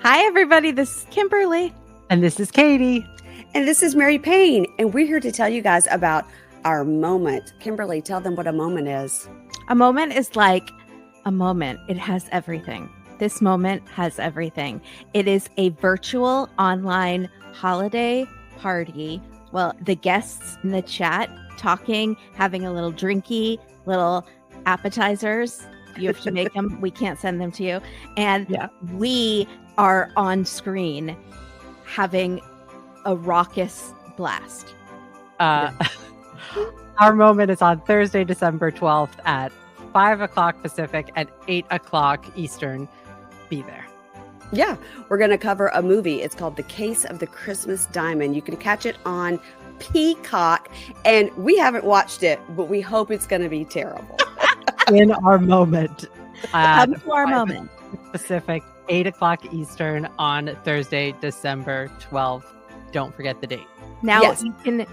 Hi, everybody. This is Kimberly. And this is Katie. And this is Mary Payne. And we're here to tell you guys about our moment. Kimberly, tell them what a moment is. A moment is like a moment. It has everything. This moment has everything. It is a virtual online holiday party. Well, the guests in the chat talking, having a little drinky, little appetizers. You have to make them. We can't send them to you. And we are on screen having a raucous blast. Our moment is on Thursday, December 12th at 5 o'clock Pacific and 8 o'clock Eastern. Be there. Yeah, we're going to cover a movie. It's called The Case of the Christmas Diamond. You can catch it on Peacock, and we haven't watched it, but we hope it's going to be terrible. In our moment. Come to our moment. Pacific, 8 o'clock Eastern on Thursday, December 12th. Don't forget the date. Now Yes. you can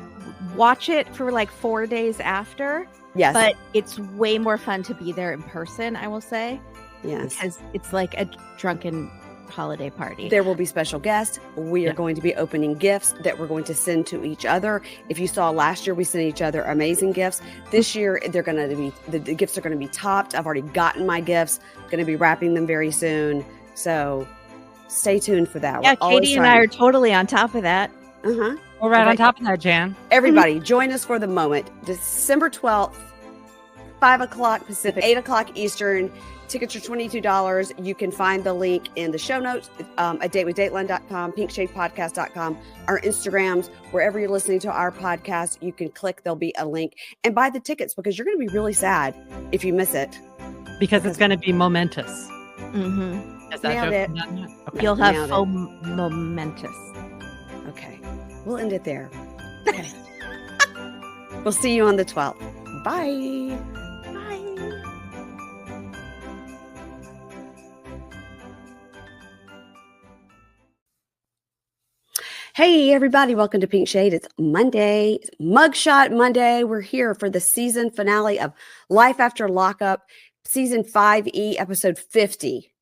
watch it for like 4 days after. Yes. But it's way more fun to be there in person, I will say. Yes. Because it's like a drunken holiday party. There will be special guests. We are going to be opening gifts that we're going to send to each other. If you saw last year, we sent each other amazing gifts. This year, they're going to be the gifts are going to be topped. I've already gotten my gifts. Going to be wrapping them very soon. So stay tuned for that. Yeah, Katie and I are totally on top of that. Uh-huh. We're right on top of that, Jan. Everybody, join us for the moment. December 12th, 5 o'clock Pacific, 8 o'clock Eastern. Tickets are $22. You can find the link in the show notes at datewithdateline.com, pinkshadepodcast.com, our Instagrams, wherever you're listening to our podcast, you can click. There'll be a link and buy the tickets because you're going to be really sad if you miss it. Because it's going to be momentous. Mm-hmm. Is that Nailed joke it. done yet? Okay. You'll have Nailed it. full momentous. Okay. We'll end it there. Okay. We'll see you on the 12th. Bye. Bye. Hey, everybody. Welcome to Pink Shade. It's Monday. It's Mugshot Monday. We're here for the season finale of Life After Lockup, season 5E, episode 50.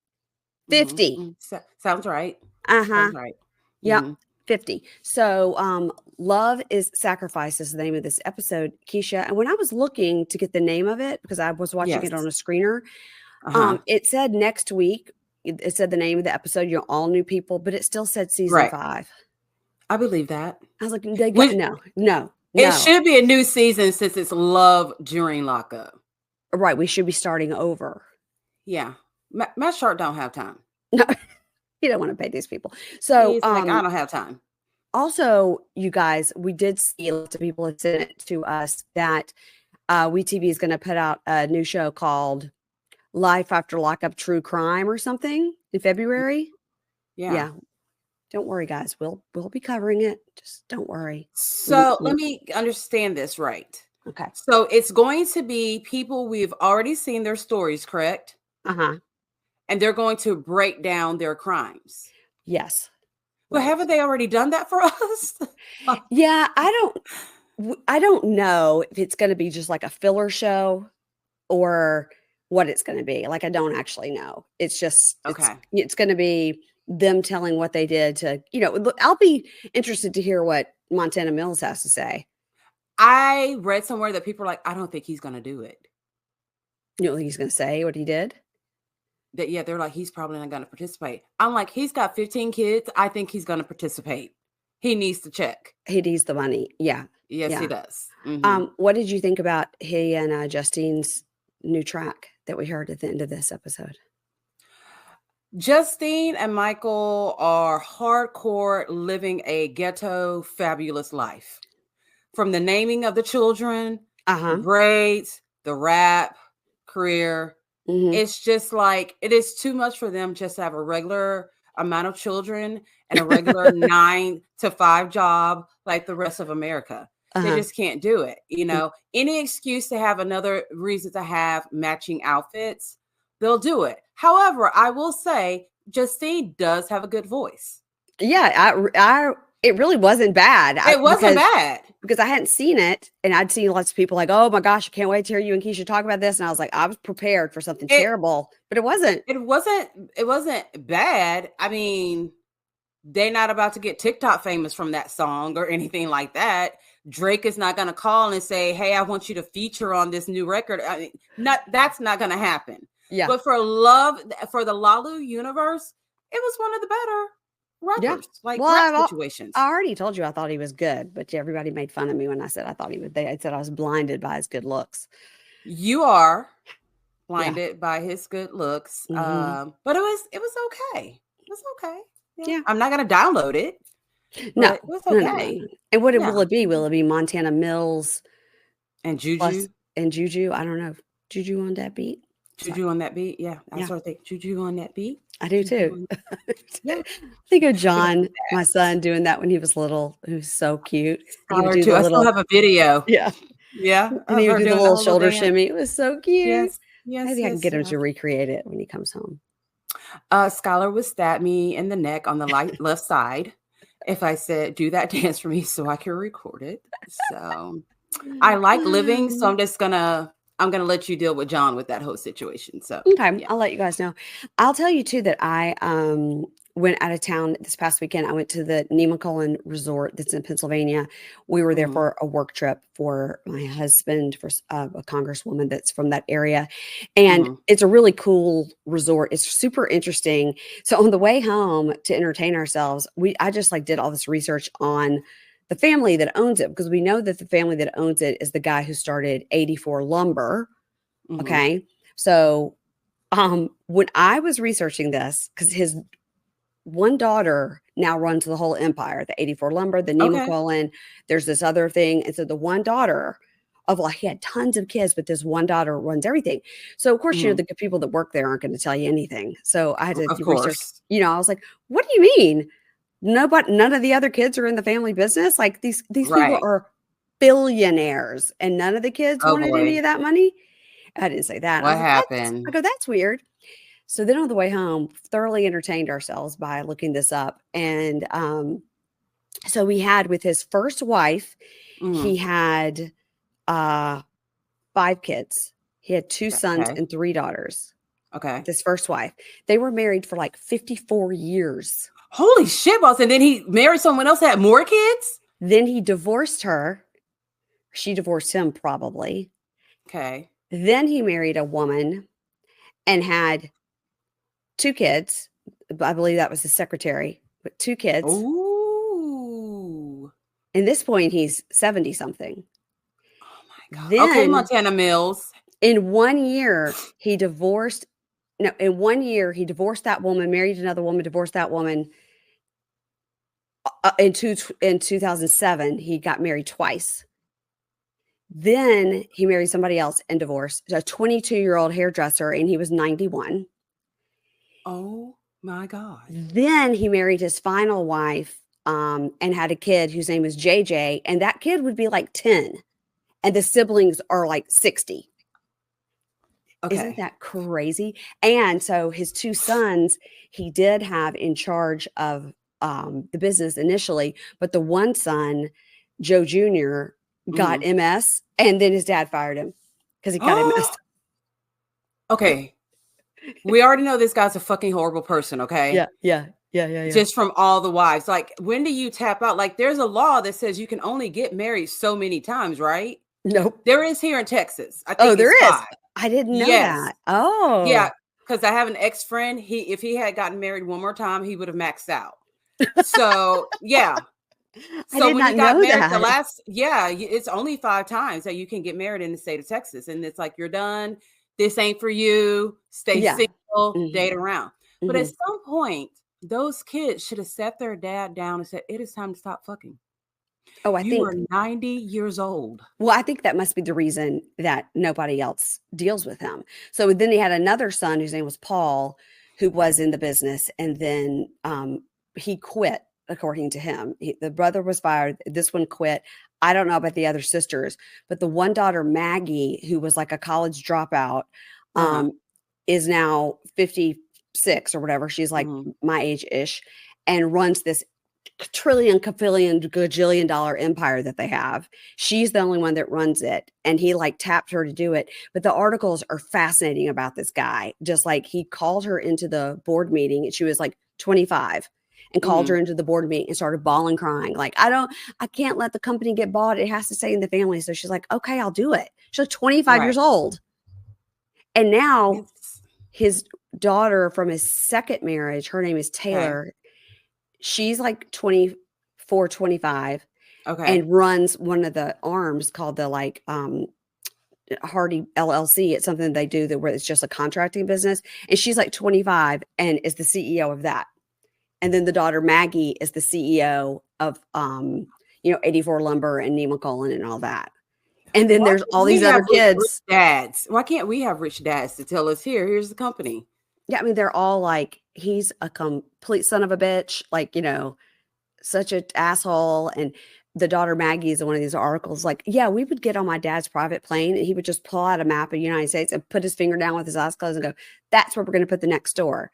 50. Mm-hmm. Sounds right. Uh-huh. Sounds right. Yep. Mhm. 50. So, Love is Sacrifice is the name of this episode, Keisha. And when I was looking to get the name of it, because I was watching it Yes. on a screener, Uh-huh. it said next week, it said the name of the episode, you're all new people, but it still said season Right. 5. I believe that. I was like, Which- no. It should be a new season since it's love during lockup. Right. We should be starting over. Yeah. Matt Sharp don't have time. No, you don't want to pay these people. So, He's like, I don't have time. also, you guys, we did see lots of people have sent it to us that WeTV is going to put out a new show called Life After Lockup True Crime or something in February. Yeah. Don't worry, guys. We'll be covering it. Just don't worry. So let me understand this right. Okay. So it's going to be people we've already seen their stories, correct? Uh-huh. And they're going to break down their crimes. Yes. Well, haven't they already done that for us? Yeah, I don't know if it's going to be just like a filler show or what it's going to be. Like, I don't actually know. It's just, Okay. It's going to be them telling what they did to, I'll be interested to hear what Montana Mills has to say. I read somewhere that people are like, I don't think he's going to do it. You don't think he's going to say what he did? They're like, he's probably not going to participate. I'm like, he's got 15 kids. I think he's going to participate. He needs to check. He needs the money. Yeah. Yes, Yeah. he does. Mhm. What did you think about he and Justine's new track that we heard at the end of this episode? Justine and Michael are hardcore living a ghetto fabulous life. From the naming of the children, the braids, the rap career. Mhm. It's just like, it is too much for them just to have a regular amount of children and a regular 9 to 5 job like the rest of America. They just can't do it. Any excuse to have another reason to have matching outfits, they'll do it. However, I will say Justine does have a good voice. Yeah, it really wasn't bad. It wasn't bad. Because I hadn't seen it, and I'd seen lots of people like, "Oh my gosh, I can't wait to hear you and Keisha talk about this." And I was like, I was prepared for something terrible, but it wasn't. It wasn't bad. I mean, they're not about to get TikTok famous from that song or anything like that. Drake is not going to call and say, "Hey, I want you to feature on this new record." I mean, that's not going to happen. Yeah. But for the Lalu universe, it was one of the better records, rap situations. I already told you I thought he was good, but everybody made fun of me when I said I thought he was. They said I was blinded by his good looks. You are blinded by his good looks, but it was okay. It was okay. Yeah. I'm not going to download it. No, it was okay. No. And what will it be? Will it be Montana Mills and Juju? Juju? I don't know. Juju on that beat? Juju on that beat? Yeah. I sort of think Juju on that beat. I do too. I think of John, my son, doing that when he was little. He was so cute. I still have a video. Yeah. Yeah. And he would do the little shoulder shimmy. It was so cute. Yes. Maybe I can get him to recreate it when he comes home. Skylar would stab me in the neck on the left side if I said, "Do that dance for me," so I can record it. So I like living, so I'm gonna let you deal with John with that whole situation. So okay, I'll let you guys know. I'll tell you too that I went out of town this past weekend. I went to the Nemacolin Resort that's in Pennsylvania. We were there for a work trip for my husband, for a congresswoman that's from that area. And it's a really cool resort. It's super interesting. So on the way home to entertain ourselves, I just did all this research on the family that owns it, because we know that the family that owns it is the guy who started 84 Lumber. Okay. So when I was researching this, because his one daughter now runs the whole empire, the 84 Lumber, the Nemacolin, there's this other thing. And so the one daughter he had tons of kids, but this one daughter runs everything. So of course, the people that work there aren't going to tell you anything. So I had to research, I was like, what do you mean? None of the other kids are in the family business. Like these people are billionaires, and none of the kids wanted any of that money. I didn't say that. What happened? I go, that's weird. So then on the way home, thoroughly entertained ourselves by looking this up. And so we had, with his first wife, he had 5 kids. He had 2 sons and 3 daughters. Okay. This first wife. They were married for 54 years. Holy shit, boss. And then he married someone else that had more kids? Then he divorced her. She divorced him, probably. Okay. Then he married a woman and had 2 kids. I believe that was the secretary, but 2 kids. Ooh. At this point, he's 70-something. Oh my God. Then, okay, Montana Mills. In 1 year, he divorced. No, in 1 year, he divorced that woman, married another woman, divorced that woman. In 2007, he got married twice. Then he married somebody else and divorced, a 22-year-old hairdresser, and he was 91. Oh my God. Then he married his final wife and had a kid whose name was JJ, and that kid would be 10, and the siblings are 60. Okay. Isn't that crazy? And so his 2 sons, he did have in charge of the business initially, but the one son, Joe Jr., got MS, and then his dad fired him because he got MS. Okay. We already know this guy's a fucking horrible person, okay? Yeah. Just from all the wives. When do you tap out? There's a law that says you can only get married so many times, right? Nope. There is here in Texas. I think there is. 5. I didn't know that. Oh. Yeah, because I have an ex-friend. If he had gotten married one more time, he would have maxed out. So, yeah. So when he got married it's only 5 times that you can get married in the state of Texas. And it's you're done. This ain't for you. Stay single, date around. But at some point, those kids should have set their dad down and said, it is time to stop fucking. Oh, you are 90 years old. Well, I think that must be the reason that nobody else deals with him. So then he had another son whose name was Paul, who was in the business. And then he quit, according to him. The brother was fired. This one quit. I don't know about the other sisters, but the one daughter, Maggie, who was a college dropout, is now 56 or whatever. She's my age-ish, and runs this trillion, quadrillion, gajillion dollar empire that they have. She's the only one that runs it. And he like tapped her to do it. But the articles are fascinating about this guy. Just like he called her into the board meeting and she was like 25 and called her into the board meeting and started bawling, crying. Like, I can't let the company get bought. It has to stay in the family. So she's like, okay, I'll do it. She's like 25 years old. And now his daughter from his second marriage, her name is Taylor. She's like 24, 25 and runs one of the arms called the like Hardy LLC. It's something they do where it's just a contracting business. And she's like 25 and is the CEO of that. And then the daughter Maggie is the CEO of 84 Lumber and Nima Colon and all that. And then there's all these other kids. Rich dads. Why can't we have rich dads to tell us here's the company? Yeah, I mean, they're all like, he's a complete son of a bitch, like, such an asshole. And the daughter Maggie is in one of these articles, like, yeah, we would get on my dad's private plane and he would just pull out a map of the United States and put his finger down with his eyes closed and go, that's where we're going to put the next store.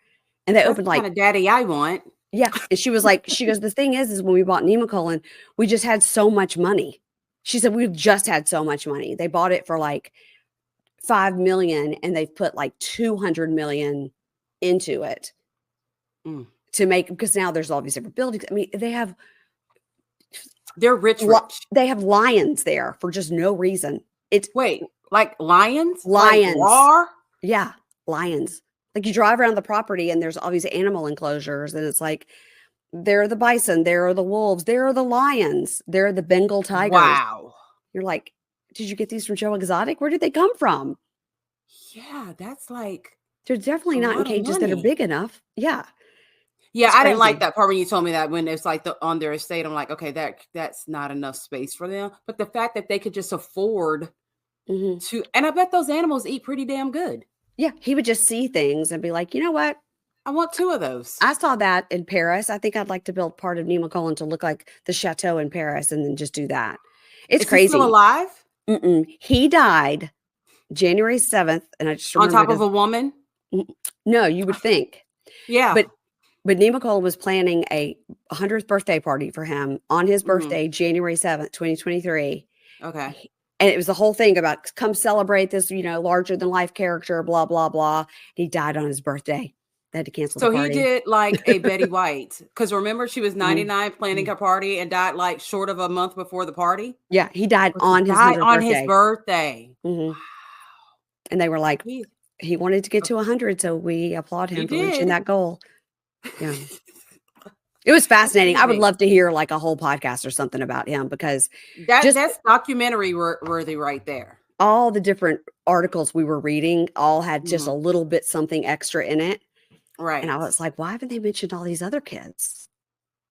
And they opened like, kind of daddy I want. Yeah. And she was like, she goes, the thing is when we bought Nima Colon, we just had so much money. She said, we've just had so much money. They bought it for like $5 million and they've put like $200 million into it to make, because now there's all these different buildings. I mean, they're rich. They have lions there for just no reason. Like lions? Lions. Like yeah. Lions. Like you drive around the property and there's all these animal enclosures and it's like, there are the bison, there are the wolves, there are the lions, there are the Bengal tigers. Wow. You're like, did you get these from Joe Exotic? Where did they come from? Yeah, that's like, they're definitely not in cages that are big enough. Yeah. Yeah, I didn't like that part when you told me that when it's like on their estate. I'm like, okay, that's not enough space for them. But the fact that they could just afford to, and I bet those animals eat pretty damn good. Yeah, he would just see things and be like, you know what? I want 2 of those. I saw that in Paris. I think I'd like to build part of Nima Colon to look like the chateau in Paris and then just do that. It's crazy. He still alive? He died January 7th. And I just remember on top of a woman? No, you would think. Yeah. But Nima Colon was planning a 100th birthday party for him on his birthday, January 7th, 2023. Okay. And it was the whole thing about come celebrate this, larger than life character, blah, blah, blah. He died on his birthday. They had to cancel the party. So he did like a Betty White. Because remember, she was 99 planning her party and died like short of a month before the party. Yeah, he died on his birthday. Wow. And they were like, he wanted to get to 100, so we applaud him for reaching that goal. Yeah. It was fascinating. I would love to hear like a whole podcast or something about him because that's documentary worthy right there. All the different articles we were reading all had just a little bit something extra in it. Right. And I was like, why haven't they mentioned all these other kids?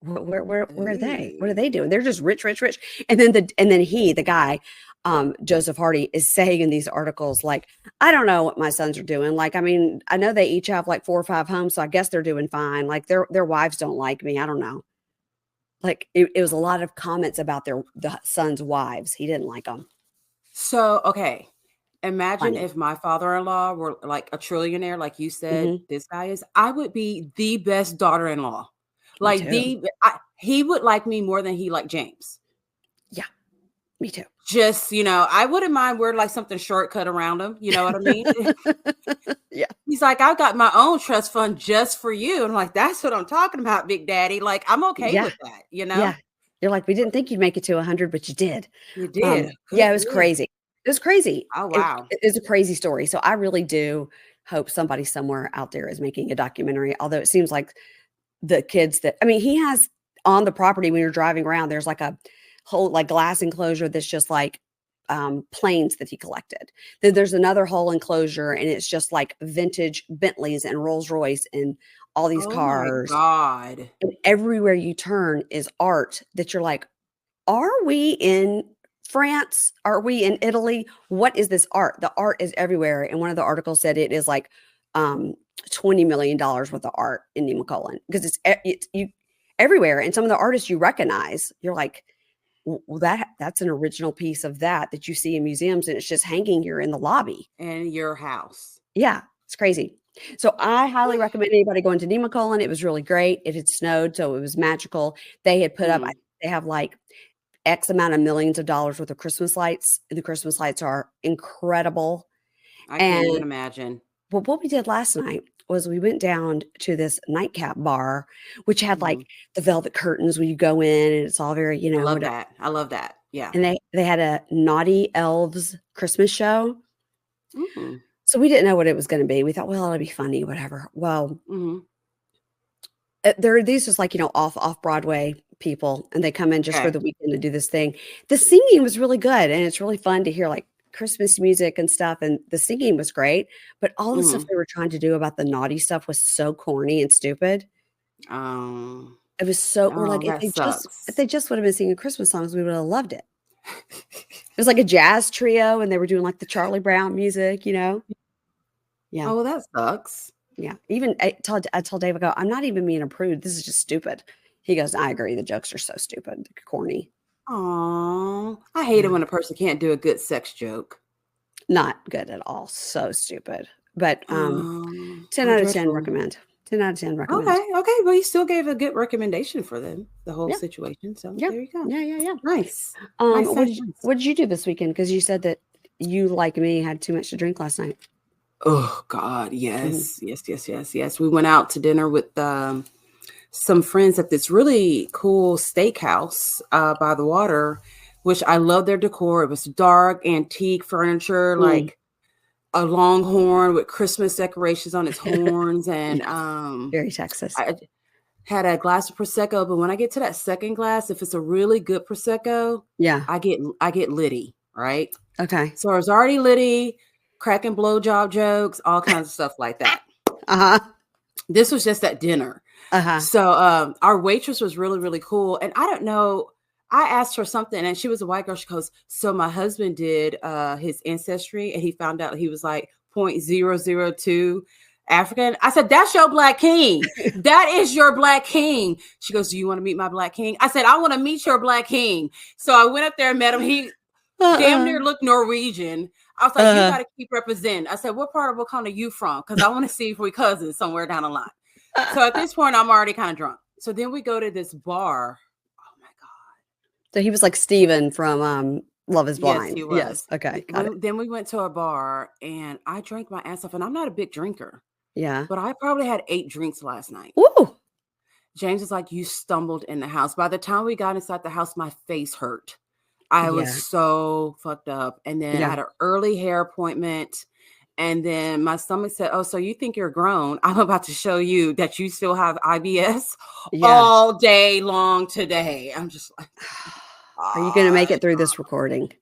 Where are they? What are they doing? They're just rich. And then the guy, Joseph Hardy, is saying in these articles, like, I don't know what my sons are doing. Like, I mean, I know they each have like 4 or 5 homes, so I guess they're doing fine. Like their wives don't like me. I don't know. Like it was a lot of comments about the sons' wives. He didn't like them. So, okay. Imagine if my father-in-law were like a trillionaire, like you said, this guy is, I would be the best daughter-in-law. Like he would like me more than he liked James. Yeah, me too. Just, I wouldn't mind wearing like something shortcut around him. You know what I mean? Yeah. He's like, I've got my own trust fund just for you. And I'm like, that's what I'm talking about, Big Daddy. Like, I'm okay with that, Yeah. You're like, we didn't think you'd make it to 100, but you did. You did. Yeah, it was crazy. It was crazy. Oh, wow. It's a crazy story. So I really do hope somebody somewhere out there is making a documentary, although it seems like the kids he has on the property when you're driving around, there's like a whole like glass enclosure that's just like planes that he collected. Then there's another whole enclosure and it's just like vintage Bentleys and Rolls Royce and all these cars. Oh my God. And everywhere you turn is art that you're like, are we in France? Are we in Italy? What is this art? The art is everywhere. And one of the articles said it is like $20 million worth of art in Nima Colon because it's everywhere. And some of the artists you recognize, you're like, well, that's an original piece of that you see in museums and it's just hanging here in the lobby. In your house. Yeah, it's crazy. So I highly recommend anybody going to Nemacolin. It was really great. It had snowed, so it was magical. They had put up, they have like X amount of millions of dollars worth of Christmas lights. The Christmas lights are incredible. I can't even imagine. Well, what we did last night was we went down to this nightcap bar, which had like the velvet curtains when you go in, and it's all very, you know. I love that. Yeah. And they had a Naughty Elves Christmas show. Mm-hmm. So we didn't know what it was going to be. We thought, well, it'll be funny, whatever. Well, there are these just like, you know, off Broadway people, and they come in just for the weekend to do this thing. The singing was really good, and it's really fun to hear like Christmas music and stuff, and the singing was great. But all the stuff they were trying to do about the naughty stuff was so corny and stupid. It was so we're like, if they just would have been singing Christmas songs, we would have loved it. It was like a jazz trio, and they were doing like the Charlie Brown music, you know. Yeah. Oh, well, that sucks. Yeah. Even I told Dave, I go, I'm not even being a prude. This is just stupid. He goes, I agree. The jokes are so stupid, corny. Oh, I hate it when a person can't do a good sex joke. Not good at all. So stupid. But 10 out of 10 recommend. 10 out of 10 recommend. Okay. Well, you still gave a good recommendation for them, the whole situation. So there you go. Yeah. Nice. What did you do this weekend? Because you said that you, like me, had too much to drink last night. Oh God, yes. We went out to dinner with some friends at this really cool steakhouse by the water, which I love their decor. It was dark, antique furniture, like a longhorn with Christmas decorations on its horns, and very Texas. I had a glass of Prosecco, but when I get to that second glass, if it's a really good Prosecco, I get litty, right? Okay. So I was already litty, cracking blowjob jokes, all kinds of stuff like that. This was just at dinner. So our waitress was really, really cool. And I don't know, I asked her something, and she was a white girl. She goes, so my husband did his ancestry, and he found out he was like 0.002 African. I said, that's your black king. That is your black king. She goes, do you want to meet my black king? I said, I want to meet your black king. So I went up there and met him. He damn near looked Norwegian. I was like, you got to keep representing. I said, what part of Wakanda are you from? Because I want to see if we're cousins somewhere down the line. So at this point, I'm already kind of drunk. So then we go to this bar. Oh, my God. So he was like Steven from Love is Blind. Yes, he was. Yes. Okay. Then we went to a bar, and I drank my ass off. And I'm not a big drinker. Yeah. But I probably had 8 drinks last night. Ooh. James was like, you stumbled in the house. By the time we got inside the house, my face hurt. I was so fucked up. And then I had an early hair appointment. And then my stomach said, oh, so you think you're grown? I'm about to show you that you still have IBS all day long today. I'm just like, are you going to make it through this recording?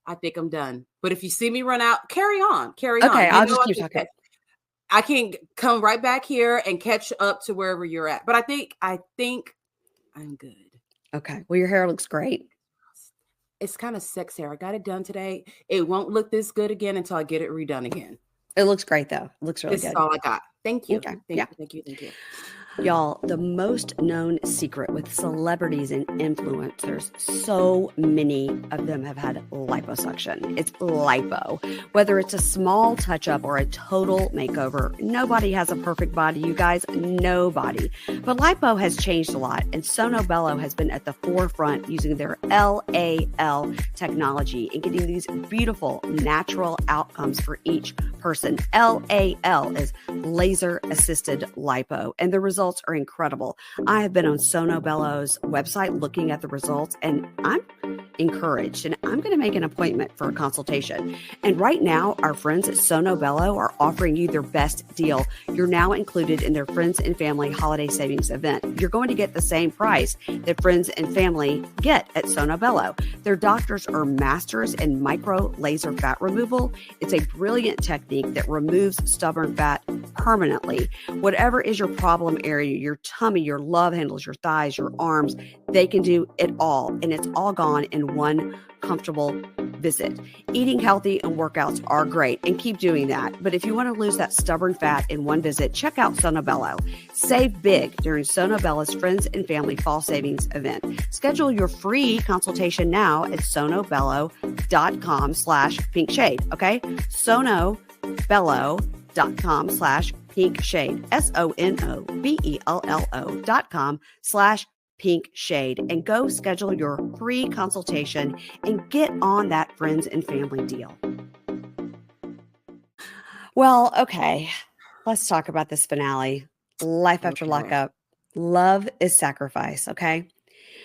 I think I'm done. But if you see me run out, carry on. Okay, I'll just keep talking. I can come right back here and catch up to wherever you're at. But I think I'm good. Okay. Well, your hair looks great. It's kind of sex hair. I got it done today. It won't look this good again until I get it redone again. It looks great, though. It looks really good. This is all I got. Thank you. Okay. Thank you. Y'all, the most known secret with celebrities and influencers, so many of them have had liposuction. It's lipo. Whether it's a small touch-up or a total makeover, nobody has a perfect body, you guys. Nobody. But lipo has changed a lot, and Sono Bello has been at the forefront using their LAL technology and getting these beautiful natural outcomes for each person. LAL is laser-assisted lipo, and the results are incredible. I have been on Sono Bello's website looking at the results, and I'm encouraged, and I'm going to make an appointment for a consultation. And right now, our friends at Sono Bello are offering you their best deal. You're now included in their Friends and Family Holiday Savings event. You're going to get the same price that Friends and Family get at Sono Bello. Their doctors are masters in micro laser fat removal. It's a brilliant technique that removes stubborn fat permanently. Whatever is your problem area, your tummy, your love handles, your thighs, your arms, they can do it all. And it's all gone in one comfortable visit. Eating healthy and workouts are great, and keep doing that. But if you want to lose that stubborn fat in one visit, check out Sono Bello. Save big during Sono Bello's Friends and Family Fall Savings event. Schedule your free consultation now at sonobello.com/pinkshade. Okay? sonobello.com/pinkshade. Pink Shade, SONOBELLO.com/Pink Shade, and go schedule your free consultation and get on that friends and family deal. Well, okay, let's talk about this finale. Life After Lockup. Love is sacrifice, okay?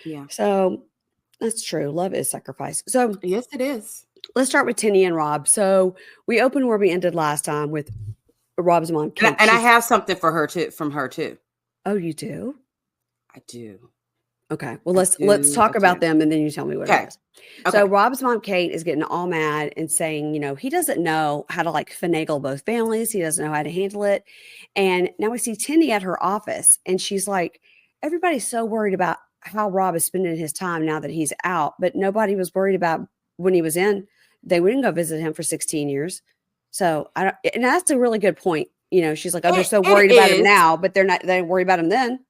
Yeah. So that's true. Love is sacrifice. So yes, it is. Let's start with Tennie and Rob. So we opened where we ended last time with Rob's mom, Kate. And I have something for her too, from her too. Oh, you do? I do. Okay. Well, let's talk about them and then you tell me what it is. Okay. So Rob's mom, Kate, is getting all mad and saying, you know, he doesn't know how to like finagle both families. He doesn't know how to handle it. And now we see Tennie at her office and she's like, everybody's so worried about how Rob is spending his time now that he's out, but nobody was worried about when he was in. They wouldn't go visit him for 16 years. So and that's a really good point. You know, she's like, oh, they're so worried about him now, but they don't worry about him then.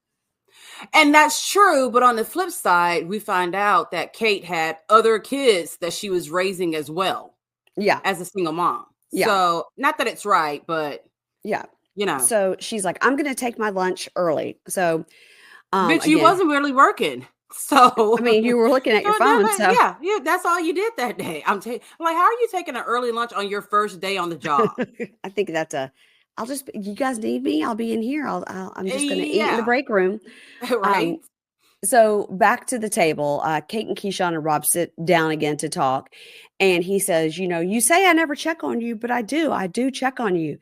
And that's true. But on the flip side, we find out that Kate had other kids that she was raising as well. Yeah. As a single mom. Yeah. So not that it's right, but yeah. You know. So she's like, I'm going to take my lunch early. So but you wasn't really working. So I mean, you were looking at your phone. So yeah, that's all you did that day. I'm like, how are you taking an early lunch on your first day on the job? I think that's you guys need me. I'll be in here. I'm just going to eat in the break room. Right. So back to the table, Kate and Keisha and Rob sit down again to talk. And he says, you know, you say I never check on you, but I do check on you.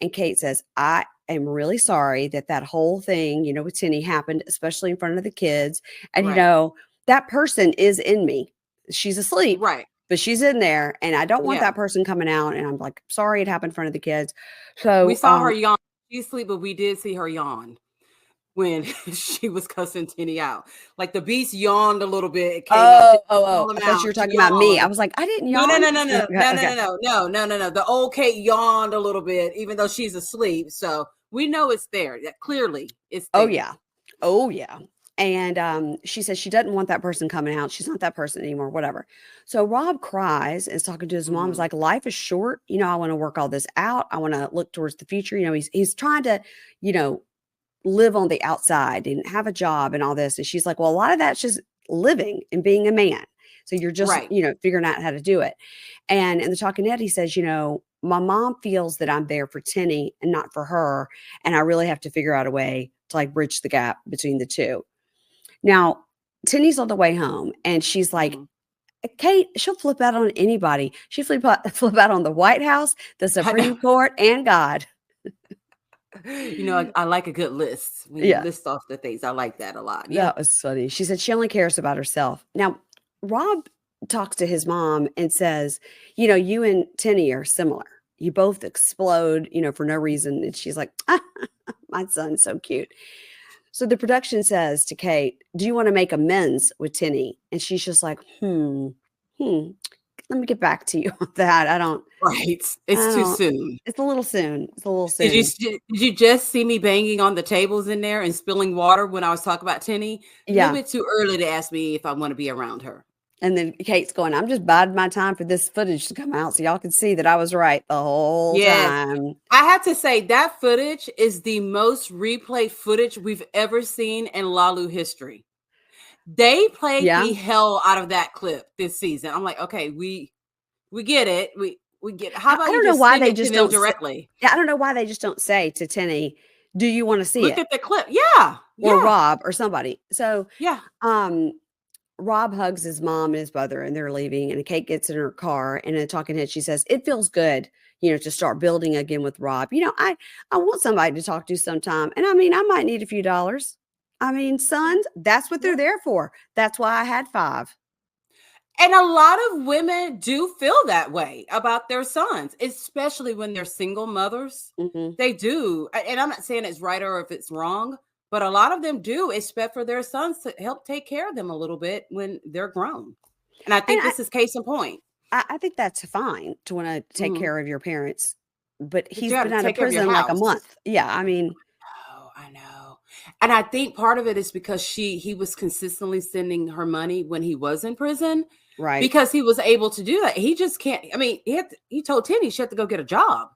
And Kate says, I am really sorry that whole thing, you know, with Tennie happened, especially in front of the kids. And, you know, that person is in me. She's asleep. Right. But she's in there and I don't want that person coming out. And I'm like, sorry, it happened in front of the kids. So we saw her yawn. She's asleep, but we did see her yawn when she was cussing Tennie out. Like the beast yawned a little bit. I thought you were talking about me. I was like, I didn't yawn. No. The old Kate yawned a little bit, even though she's asleep. So we know it's there. That clearly it's there. Oh yeah. And she says she doesn't want that person coming out. She's not that person anymore, whatever. So Rob cries and is talking to his mom. He's like, life is short. You know, I want to work all this out. I want to look towards the future. You know, he's trying to, you know, live on the outside and have a job and all this. And she's like, well, a lot of that's just living and being a man. So you're just, you know, figuring out how to do it. And in the talking head, he says, you know, my mom feels that I'm there for Tennie and not for her. And I really have to figure out a way to like bridge the gap between the two. Now, Tennie's on the way home and she's like, Kate, she'll flip out on anybody. She flip out on the White House, the Supreme Court, and God. You know, I like a good list. When you list off the things, I like that a lot. Yeah. That was funny. She said she only cares about herself. Now, Rob talks to his mom and says, you know, you and Tennie are similar. You both explode, you know, for no reason. And she's like, my son's so cute. So the production says to Kate, do you want to make amends with Tennie? And she's just like, let me get back to you on that. I don't. Right. It's too soon. It's a little soon. Did you just see me banging on the tables in there and spilling water when I was talking about Tennie? Yeah. A little bit too early to ask me if I want to be around her. And then Kate's going, I'm just biding my time for this footage to come out so y'all can see that I was right the whole time. I have to say that footage is the most replayed footage we've ever seen in Lalu history. They played the hell out of that clip this season. I'm like, okay, we get it. We get it. How about I don't know why they just don't directly? I don't know why they just don't say to Tennie, do you want to see Look at the clip. Yeah. Or Rob or somebody. So yeah. Rob hugs his mom and his brother and they're leaving and Kate gets in her car and in a talking head, she says, it feels good, you know, to start building again with Rob. You know, I want somebody to talk to sometime. And I mean, I might need a few dollars. I mean, sons, that's what they're there for. That's why I had 5. And a lot of women do feel that way about their sons, especially when they're single mothers. Mm-hmm. They do. And I'm not saying it's right or if it's wrong, but a lot of them do expect for their sons to help take care of them a little bit when they're grown. And I think this is case in point. I think that's fine to want to take care of your parents, but he's been out of prison like a month. Yeah, I mean. I know. And I think part of it is because he was consistently sending her money when he was in prison. Right. Because he was able to do that. He just can't. I mean, he told Tennie she had to go get a job.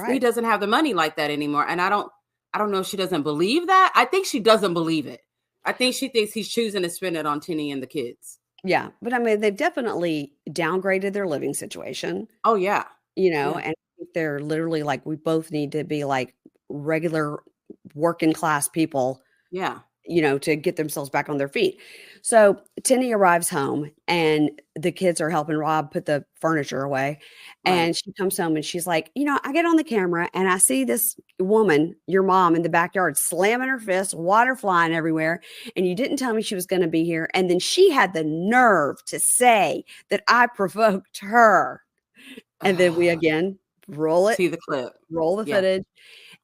He doesn't have the money like that anymore. And I don't know if she doesn't believe that. I think she doesn't believe it. I think she thinks he's choosing to spend it on Tennie and the kids. Yeah. But I mean, they've definitely downgraded their living situation. Oh, yeah. And they're literally like, we both need to be like regular working class people. Yeah. To get themselves back on their feet. So Tennie arrives home and the kids are helping Rob put the furniture away. Right. And she comes home and she's like, I get on the camera and I see this woman, your mom, in the backyard slamming her fist, water flying everywhere. And you didn't tell me she was going to be here. And then she had the nerve to say that I provoked her. And then we again roll it. See the clip. Roll the footage.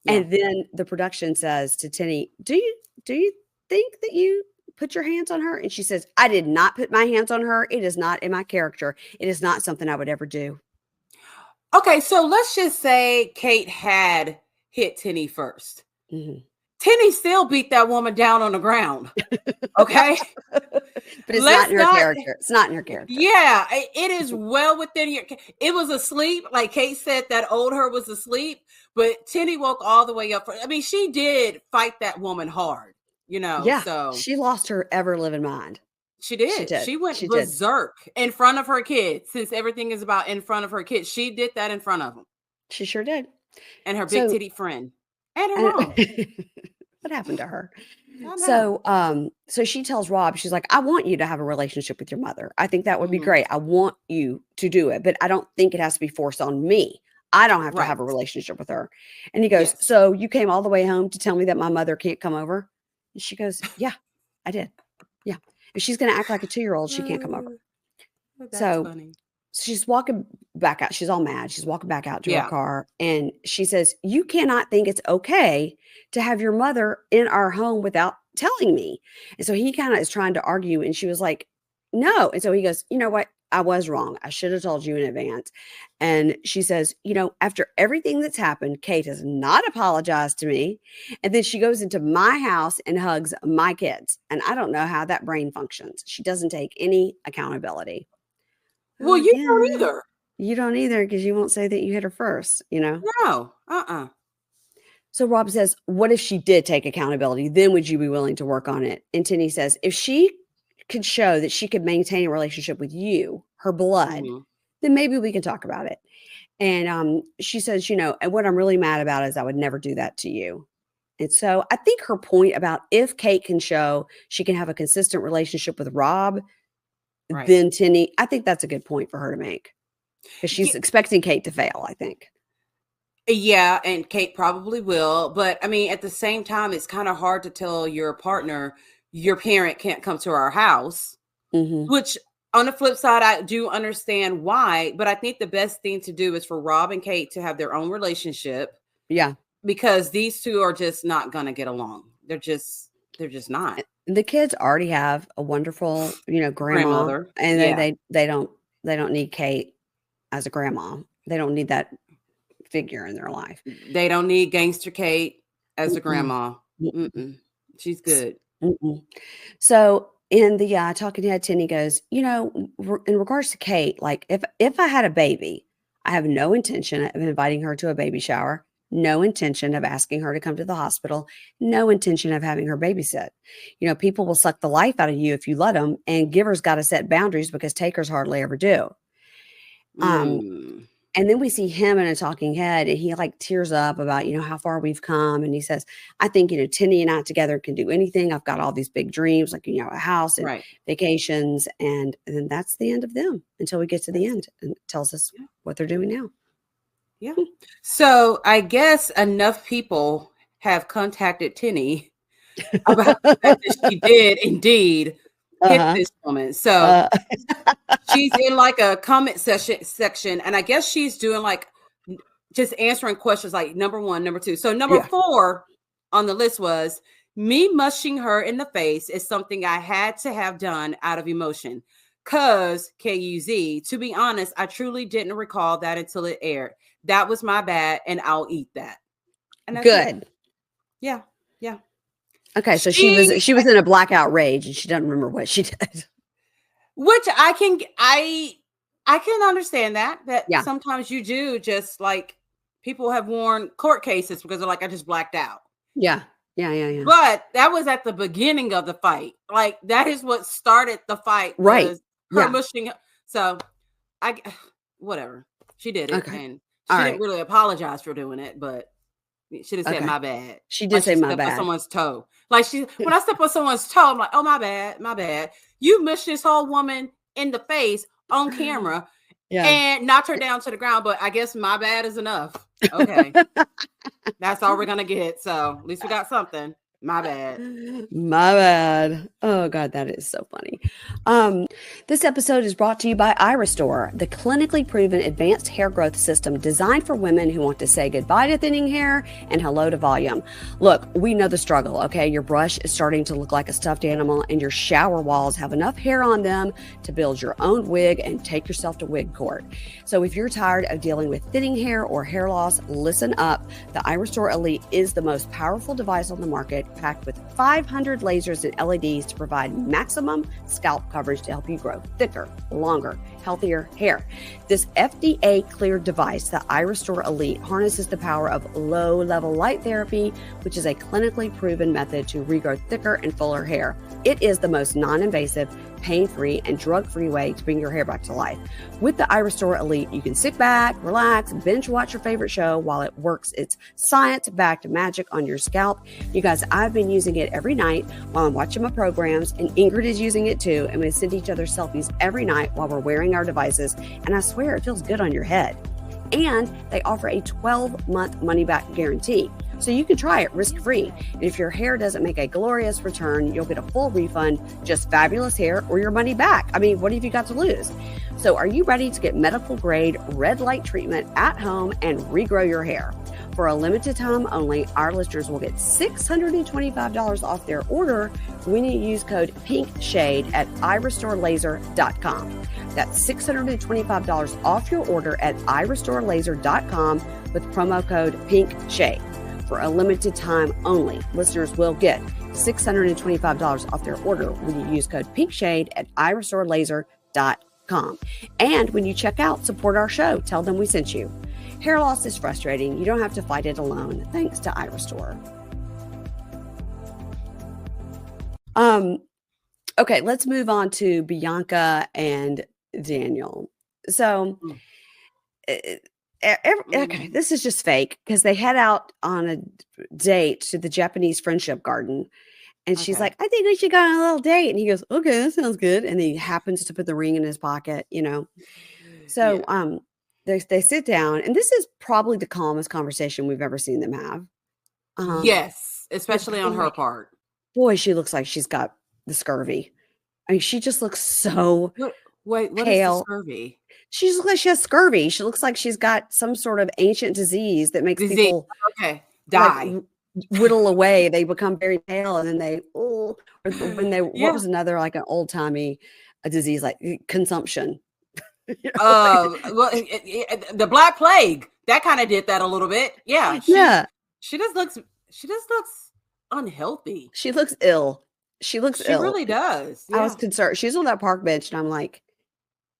Yeah. And then the production says to Tennie, do you think that you put your hands on her? And she says, I did not put my hands on her. It is not in my character. It is not something I would ever do. Okay, so let's just say Kate had hit Tennie first. Mm-hmm. Tennie still beat that woman down on the ground. Okay. But it's not in her character. It's not in her character. Yeah, it is well within your. It was asleep. Like Kate said, that old her was asleep, but Tennie woke all the way up. She did fight that woman hard. Yeah. So she lost her ever living mind. She did. She went berserk in front of her kids. Since everything is about in front of her kids, she did that in front of them. She sure did. And her big titty friend and her mom. What happened to her? So she tells Rob, she's like, I want you to have a relationship with your mother. I think that would be great. I want you to do it, but I don't think it has to be forced on me. I don't have to have a relationship with her. And he goes, so you came all the way home to tell me that my mother can't come over? And she goes, yeah, I did. Yeah. If she's going to act like a 2-year-old, she can't come over. So funny. She's walking back out. She's all mad. She's walking back out to her car. And she says, you cannot think it's okay to have your mother in our home without telling me. And so he kind of is trying to argue. And she was like, no. And so he goes, you know what? I was wrong. I should have told you in advance. And she says, after everything that's happened, Kate has not apologized to me. And then she goes into my house and hugs my kids. And I don't know how that brain functions. She doesn't take any accountability. Well, you don't either. You don't either because you won't say that you hit her first, No. So Rob says, what if she did take accountability? Then would you be willing to work on it? And Tennie says, if she could show that she could maintain a relationship with you, her blood, then maybe we can talk about it. And she says, and what I'm really mad about is I would never do that to you. And so I think her point about if Kate can show she can have a consistent relationship with Rob, then Tennie, I think that's a good point for her to make. Because she's expecting Kate to fail, I think. Yeah, and Kate probably will. But at the same time, it's kind of hard to tell your partner, your parent can't come to our house, which on the flip side, I do understand why. But I think the best thing to do is for Rob and Kate to have their own relationship. Yeah. Because these two are just not going to get along. They're just not. The kids already have a wonderful, grandmother, and they don't need Kate as a grandma. They don't need that figure in their life. They don't need gangster Kate as a grandma. She's good. So in the talking head, Tennie goes, in regards to Kate, like if I had a baby, I have no intention of inviting her to a baby shower. No intention of asking her to come to the hospital. No intention of having her babysit. People will suck the life out of you if you let them, and givers got to set boundaries because takers hardly ever do. And then we see him in a talking head, and he like tears up about, how far we've come. And he says, I think, Tennie and I together can do anything. I've got all these big dreams, like, a house and vacations. And then that's the end of them until we get to the end and it tells us what they're doing now. Yeah. So I guess enough people have contacted Tennie about the fact that she did indeed hit this woman. So she's in like a comment section, and I guess she's doing like just answering questions like number 1, number 2. So number 4 on the list was me mushing her in the face is something I had to have done out of emotion. Cause KUZ, to be honest, I truly didn't recall that until it aired. That was my bad, and I'll eat that. And that's good. It. Yeah. Okay, so she was in a blackout rage, and she doesn't remember what she did. Which I can understand that sometimes you do just like people have worn court cases because they're like, I just blacked out. Yeah. But that was at the beginning of the fight. Like, that is what started the fight. Right. Her mushing. So whatever. She did it. Okay. And she didn't really apologize for doing it, but she just said, my bad. She did say my bad. On someone's toe. Like, when I step on someone's toe, I'm like, oh, my bad. You mushed this whole woman in the face on camera and knocked her down to the ground. But I guess my bad is enough. Okay. That's all we're going to get. So at least we got something. My bad. Oh, God, that is so funny. This episode is brought to you by Iristore, the clinically proven advanced hair growth system designed for women who want to say goodbye to thinning hair and hello to volume. Look, we know the struggle, okay? Your brush is starting to look like a stuffed animal and your shower walls have enough hair on them to build your own wig and take yourself to wig court. So if you're tired of dealing with thinning hair or hair loss, listen up. The Iristore Elite is the most powerful device on the market, packed with 500 lasers and LEDs to provide maximum scalp coverage to help you grow thicker, longer, healthier hair. This FDA-cleared device, the Iristore Elite, harnesses the power of low-level light therapy, which is a clinically proven method to regrow thicker and fuller hair. It is the most non-invasive, pain-free, and drug-free way to bring your hair back to life. With the Iristore Elite, you can sit back, relax, binge watch your favorite show while it works its science-backed magic on your scalp. You guys, I've been using it every night while I'm watching my programs, and Ingrid is using it too, and we send each other selfies every night while we're wearing our devices, and I swear it feels good on your head. And they offer a 12-month money-back guarantee, so you can try it risk-free. And if your hair doesn't make a glorious return, you'll get a full refund, just fabulous hair, or your money back. I mean, what have you got to lose? So are you ready to get medical-grade red light treatment at home and regrow your hair? For a limited time only, our listeners will get $625 off their order when you use code PINKSHADE at iristorelaser.com. That's $625 off your order at iristorelaser.com with promo code PINKSHADE. For a limited time only, listeners will get $625 off their order when you use code PINKSHADE at iristorelaser.com. And when you check out, support our show. Tell them we sent you. Hair loss is frustrating. You don't have to fight it alone. Thanks to Iristore. Okay, let's move on to Bianca and Daniel. So, okay, this is just fake because they head out on a date to the Japanese friendship garden. And she's like, I think we should go on a little date. And he goes, okay, that sounds good. And he happens to put the ring in his pocket, you know. So, they sit down, and this is probably the calmest conversation we've ever seen them have. Yes, especially on her part. Boy, she looks like she's got the scurvy. I mean, she just looks so what pale. Is the scurvy? She looks like she has scurvy. She looks like she's got some sort of ancient disease that makes people die. Whittle away. They become very pale, and then they what was another like an old timey disease like consumption. Well, the Black Plague that kind of did that a little bit. Yeah. She just looks unhealthy. She looks ill. She really does. Yeah. I was concerned. She's on that park bench, and I'm like,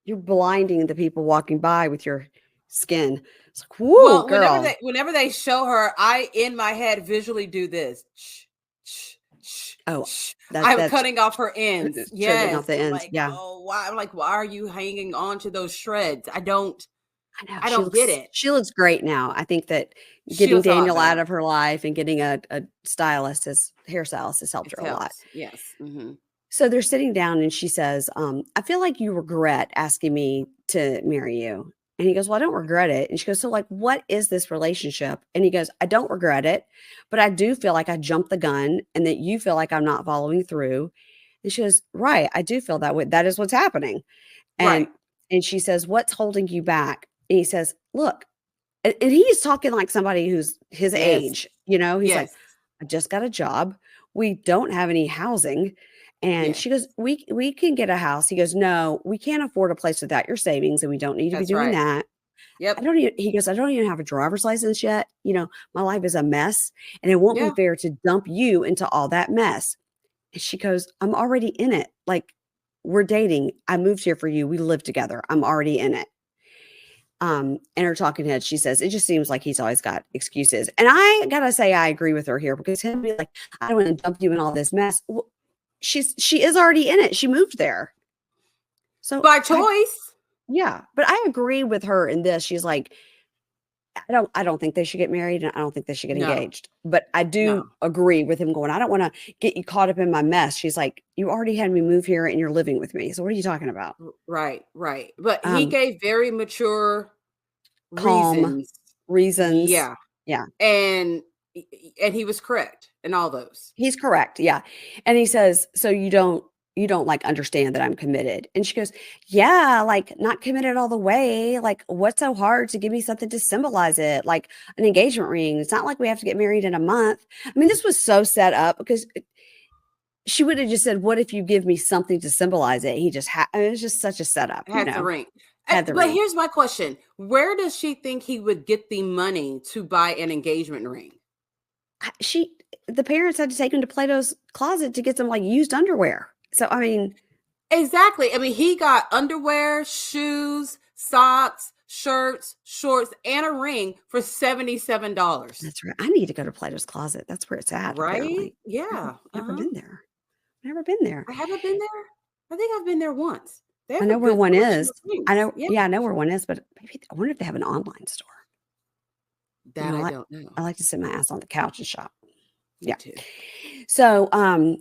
you're blinding the people walking by with your skin. It's like, whoa, girl. Whenever they show her, I in my head visually do this. I'm cutting off her ends. Yes, off the ends. Like, oh, why? I'm like, why are you hanging on to those shreds? I don't get it. She looks great now. I think that getting Daniel out of her life and getting a hair stylist has helped her a lot. Yes. Mm-hmm. So they're sitting down, and she says, I feel like you regret asking me to marry you. And he goes, well, I don't regret it. And she goes, so like, what is this relationship? And he goes, I don't regret it, but I do feel like I jumped the gun and that you feel like I'm not following through. And she goes, right, I do feel that way. That is what's happening. And she says, what's holding you back? And he says, look, and he's talking like somebody who's his age, you know, he's like, I just got a job. We don't have any housing. And she goes, we can get a house. He goes, no, we can't afford a place without your savings, and we don't need to be doing that. Yep. He goes, I don't even have a driver's license yet. You know, my life is a mess, and it won't be fair to dump you into all that mess. And she goes, I'm already in it. Like, we're dating. I moved here for you. We live together. I'm already in it. In her talking head, she says, it just seems like he's always got excuses. And I gotta say, I agree with her here, because him be like, I don't want to dump you in all this mess. Well, she is already in it. She moved there. So by choice. Yeah. But I agree with her in this. She's like, I don't think they should get married, and I don't think they should get engaged. But I do agree with him going, I don't want to get you caught up in my mess. She's like, you already had me move here and you're living with me. So what are you talking about? Right. But he gave very mature calm reasons. Yeah. And he was correct in all those. He's correct. Yeah. And he says, so you don't like understand that I'm committed. And she goes, yeah, like not committed all the way. Like, what's so hard to give me something to symbolize it? Like an engagement ring. It's not like we have to get married in a month. I mean, this was so set up, because she would have just said, what if you give me something to symbolize it? He just it was just such a setup. The ring. But ring. Here's my question. Where does she think he would get the money to buy an engagement ring? The parents had to take him to Plato's Closet to get some like used underwear. So, I mean. Exactly. I mean, he got underwear, shoes, socks, shirts, shorts, and a ring for $77. That's right. I need to go to Plato's Closet. That's where it's at. Right? Apparently. Yeah. Never been there. Never been there. I haven't been there. I think I've been there once. I know where one is. I know. Yeah, I know where one is, but maybe I wonder if they have an online store. That I don't know. I like to sit my ass on the couch and shop. Me too. So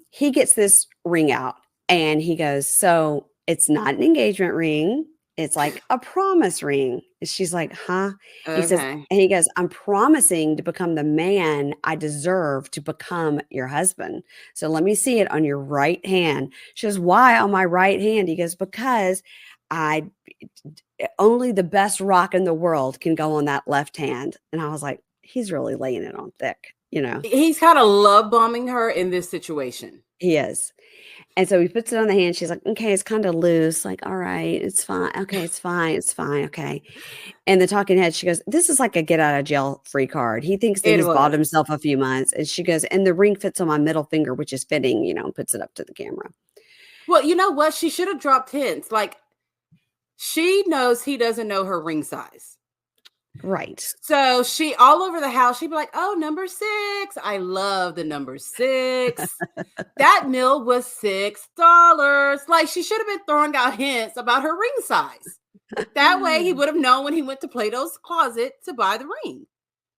he gets this ring out and he goes, so it's not an engagement ring. It's like a promise ring. And she's like, huh? Okay. He says, and he goes, I'm promising to become the man I deserve to become your husband. So let me see it on your right hand. She goes, why on my right hand? He goes, because only the best rock in the world can go on that left hand. And I was like, he's really laying it on thick, you know? He's kind of love bombing her in this situation. He is. And so he puts it on the hand. She's like, okay, it's kind of loose. Like, all right, it's fine. Okay, it's fine. It's fine. Okay. And the talking head, she goes, this is like a get out of jail free card. He thinks that he's bought himself a few months. And she goes, and the ring fits on my middle finger, which is fitting, you know, and puts it up to the camera. Well, you know what? She should have dropped hints. Like, she knows he doesn't know her ring size. Right. So she all over the house, she'd be like, oh, number 6. I love the number 6. That meal was $6. Like, she should have been throwing out hints about her ring size. That way he would have known when he went to Plato's Closet to buy the ring.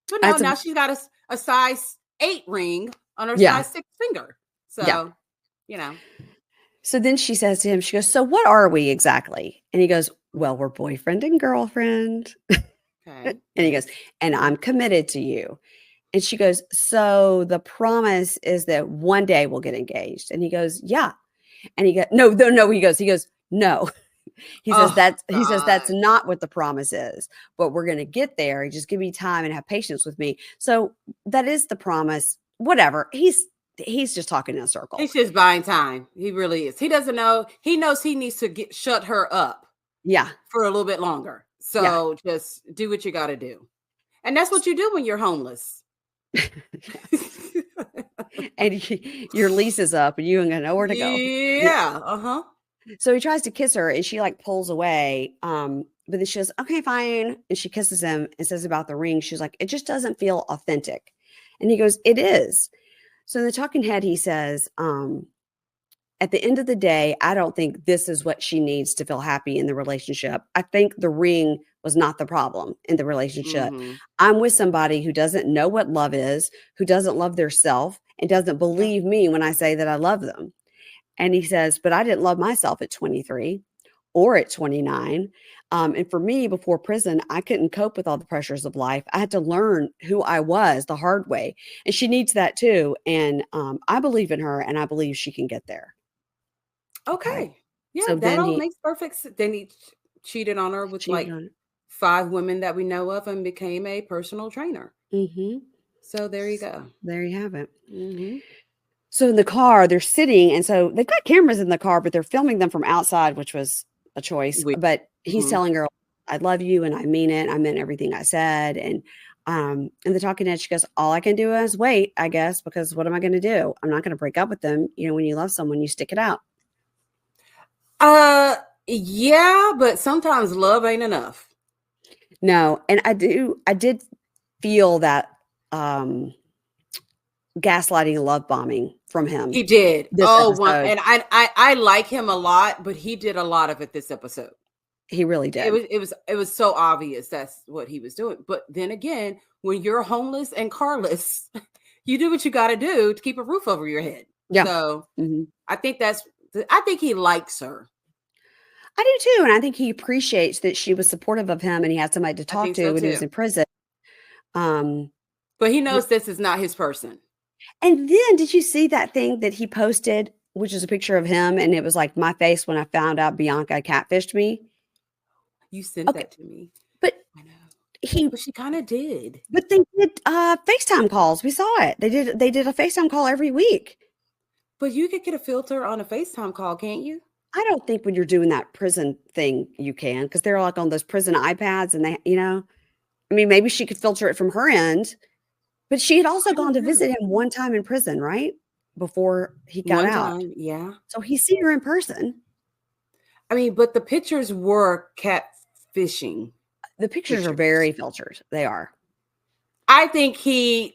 But no, now she's got a size 8 ring on her size 6 finger. So, you know. So then she says to him, she goes, so what are we exactly? And he goes, well, we're boyfriend and girlfriend. Okay. And he goes, and I'm committed to you. And she goes, so the promise is that one day we'll get engaged. And he goes, yeah. And he goes, no, he goes, no. He says that's not what the promise is, but we're going to get there. Just give me time and have patience with me. So that is the promise. Whatever. He's just talking in a circle. He's just buying time. He really is. He doesn't know. He knows he needs to shut her up. Yeah. For a little bit longer. So just do what you got to do. And that's what you do when you're homeless. And your lease is up and you ain't gonna know where to go. Yeah. Uh-huh. So he tries to kiss her and she like pulls away. But then she goes, okay, fine. And she kisses him and says about the ring. She's like, it just doesn't feel authentic. And he goes, it is. So in the talking head, he says, at the end of the day, I don't think this is what she needs to feel happy in the relationship. I think the ring was not the problem in the relationship. Mm-hmm. I'm with somebody who doesn't know what love is, who doesn't love their self, and doesn't believe me when I say that I love them. And he says, but I didn't love myself at 23 or at 29. And for me, before prison, I couldn't cope with all the pressures of life. I had to learn who I was the hard way. And she needs that too. And I believe in her and I believe she can get there. Okay. Yeah, so that all makes perfect sense. Then he cheated on her with 5 women that we know of and became a personal trainer. Mm-hmm. So there you go. There you have it. Mm-hmm. So in the car, they're sitting. And so they've got cameras in the car, but they're filming them from outside, which was a choice. But he's telling her, I love you. And I mean it. I meant everything I said. And in the talking head, she goes, all I can do is wait, I guess, because what am I going to do? I'm not going to break up with them. You know, when you love someone, you stick it out. Yeah, but sometimes love ain't enough. No, and I did feel that gaslighting and love bombing from him. He did. This episode. And I like him a lot, but he did a lot of it this episode. He really did. It was so obvious that's what he was doing. But then again, when you're homeless and carless, you do what you got to do to keep a roof over your head. Yeah. So I think he likes her. I do too, and I think he appreciates that she was supportive of him, and he had somebody to talk to when he was in prison. But he knows this is not his person. And then, did you see that thing that he posted, which is a picture of him, and it was like my face when I found out Bianca catfished me? You sent that to me, but I know. But she kind of did. But they did FaceTime calls. We saw it. They did a FaceTime call every week. But you could get a filter on a FaceTime call, can't you? I don't think when you're doing that prison thing, you can, because they're like on those prison iPads and they, I mean, maybe she could filter it from her end, but she had also gone to visit him one time in prison, right? Before he got out. Yeah. So he's seen her in person. I mean, but the pictures were catfishing. The pictures are very filtered. They are. I think he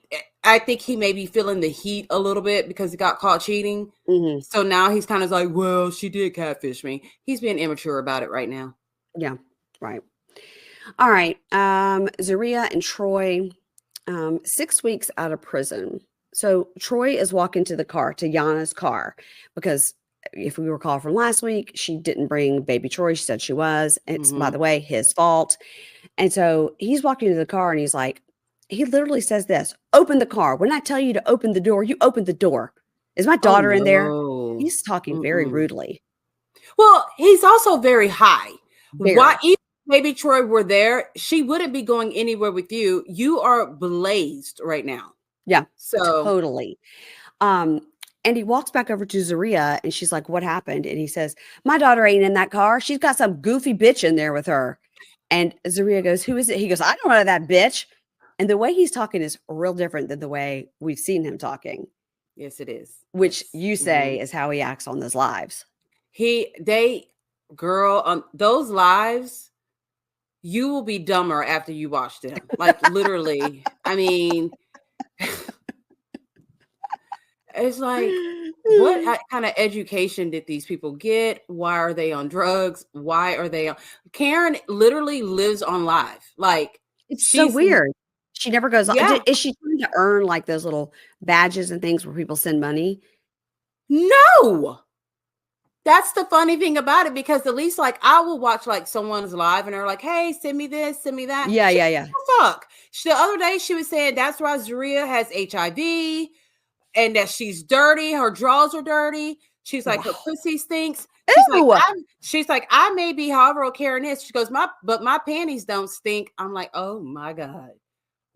may be feeling the heat a little bit because he got caught cheating. Mm-hmm. So now he's kind of like, well, she did catfish me. He's being immature about it right now. Yeah, right. All right. Zaria and Troy, 6 weeks out of prison. So Troy is walking to the car, to Yana's car, because if we recall from last week, she didn't bring baby Troy. She said she was. It's, by the way, his fault. And so he's walking to the car and he's like, he literally says this, open the car. When I tell you to open the door, you open the door. Is my daughter in there? He's talking very rudely. Well, he's also very high. Why, even if baby Troy were there, she wouldn't be going anywhere with you. You are blazed right now. Yeah, so totally. And he walks back over to Zaria and she's like, what happened? And he says, my daughter ain't in that car. She's got some goofy bitch in there with her. And Zaria goes, who is it? He goes, I don't know that bitch. And the way he's talking is real different than the way we've seen him talking. Yes, it is. Which you say is how he acts on those lives. On those lives, you will be dumber after you watch them. Like literally. I mean, it's like, what kind of education did these people get? Why are they on drugs? Why are they on? Karen literally lives on live. Like, it's so weird. She never goes on. Yeah. Is she trying to earn like those little badges and things where people send money? No. That's the funny thing about it, because at least like I will watch like someone's live and they're like, hey, send me this, send me that. Yeah. Fuck. The other day she was saying that's why Zaria has HIV and that she's dirty. Her drawers are dirty. She's like, her pussy stinks. She's like, I may be however old Karen is. She goes, but my panties don't stink. I'm like, oh my God.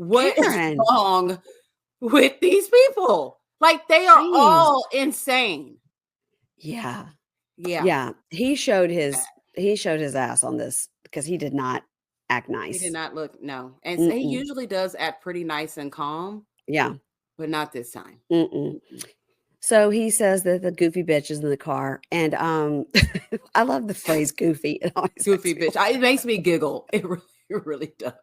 What is wrong with these people? Like they are all insane. Yeah. He showed his ass on this because he did not act nice. He did not look and he usually does act pretty nice and calm. Yeah, but not this time. So he says that the goofy bitch is in the car, and I love the phrase "goofy." Goofy bitch. It makes me giggle. It really does.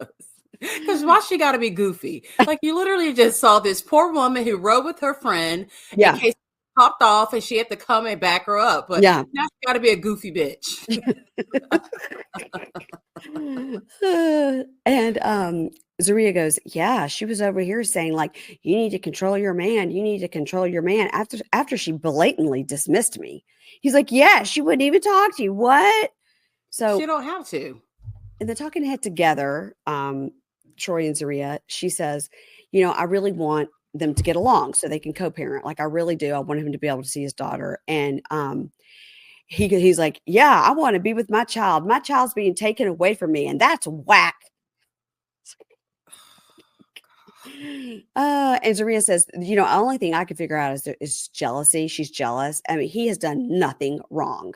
Because why she got to be goofy? Like you literally just saw this poor woman who rode with her friend. Yeah. In case popped off and she had to come and back her up. But now she got to be a goofy bitch. And Zaria goes, yeah, she was over here saying like, you need to control your man. You need to control your man after she blatantly dismissed me. He's like, yeah, she wouldn't even talk to you. What? So she don't have to. And they're talking head together, Troy and Zaria. She says, I really want them to get along so they can co-parent. Like I really do. I want him to be able to see his daughter. And he's like, yeah, I want to be with my child. My child's being taken away from me, and that's whack. And Zaria says, the only thing I can figure out is jealousy. She's jealous. I mean, he has done nothing wrong.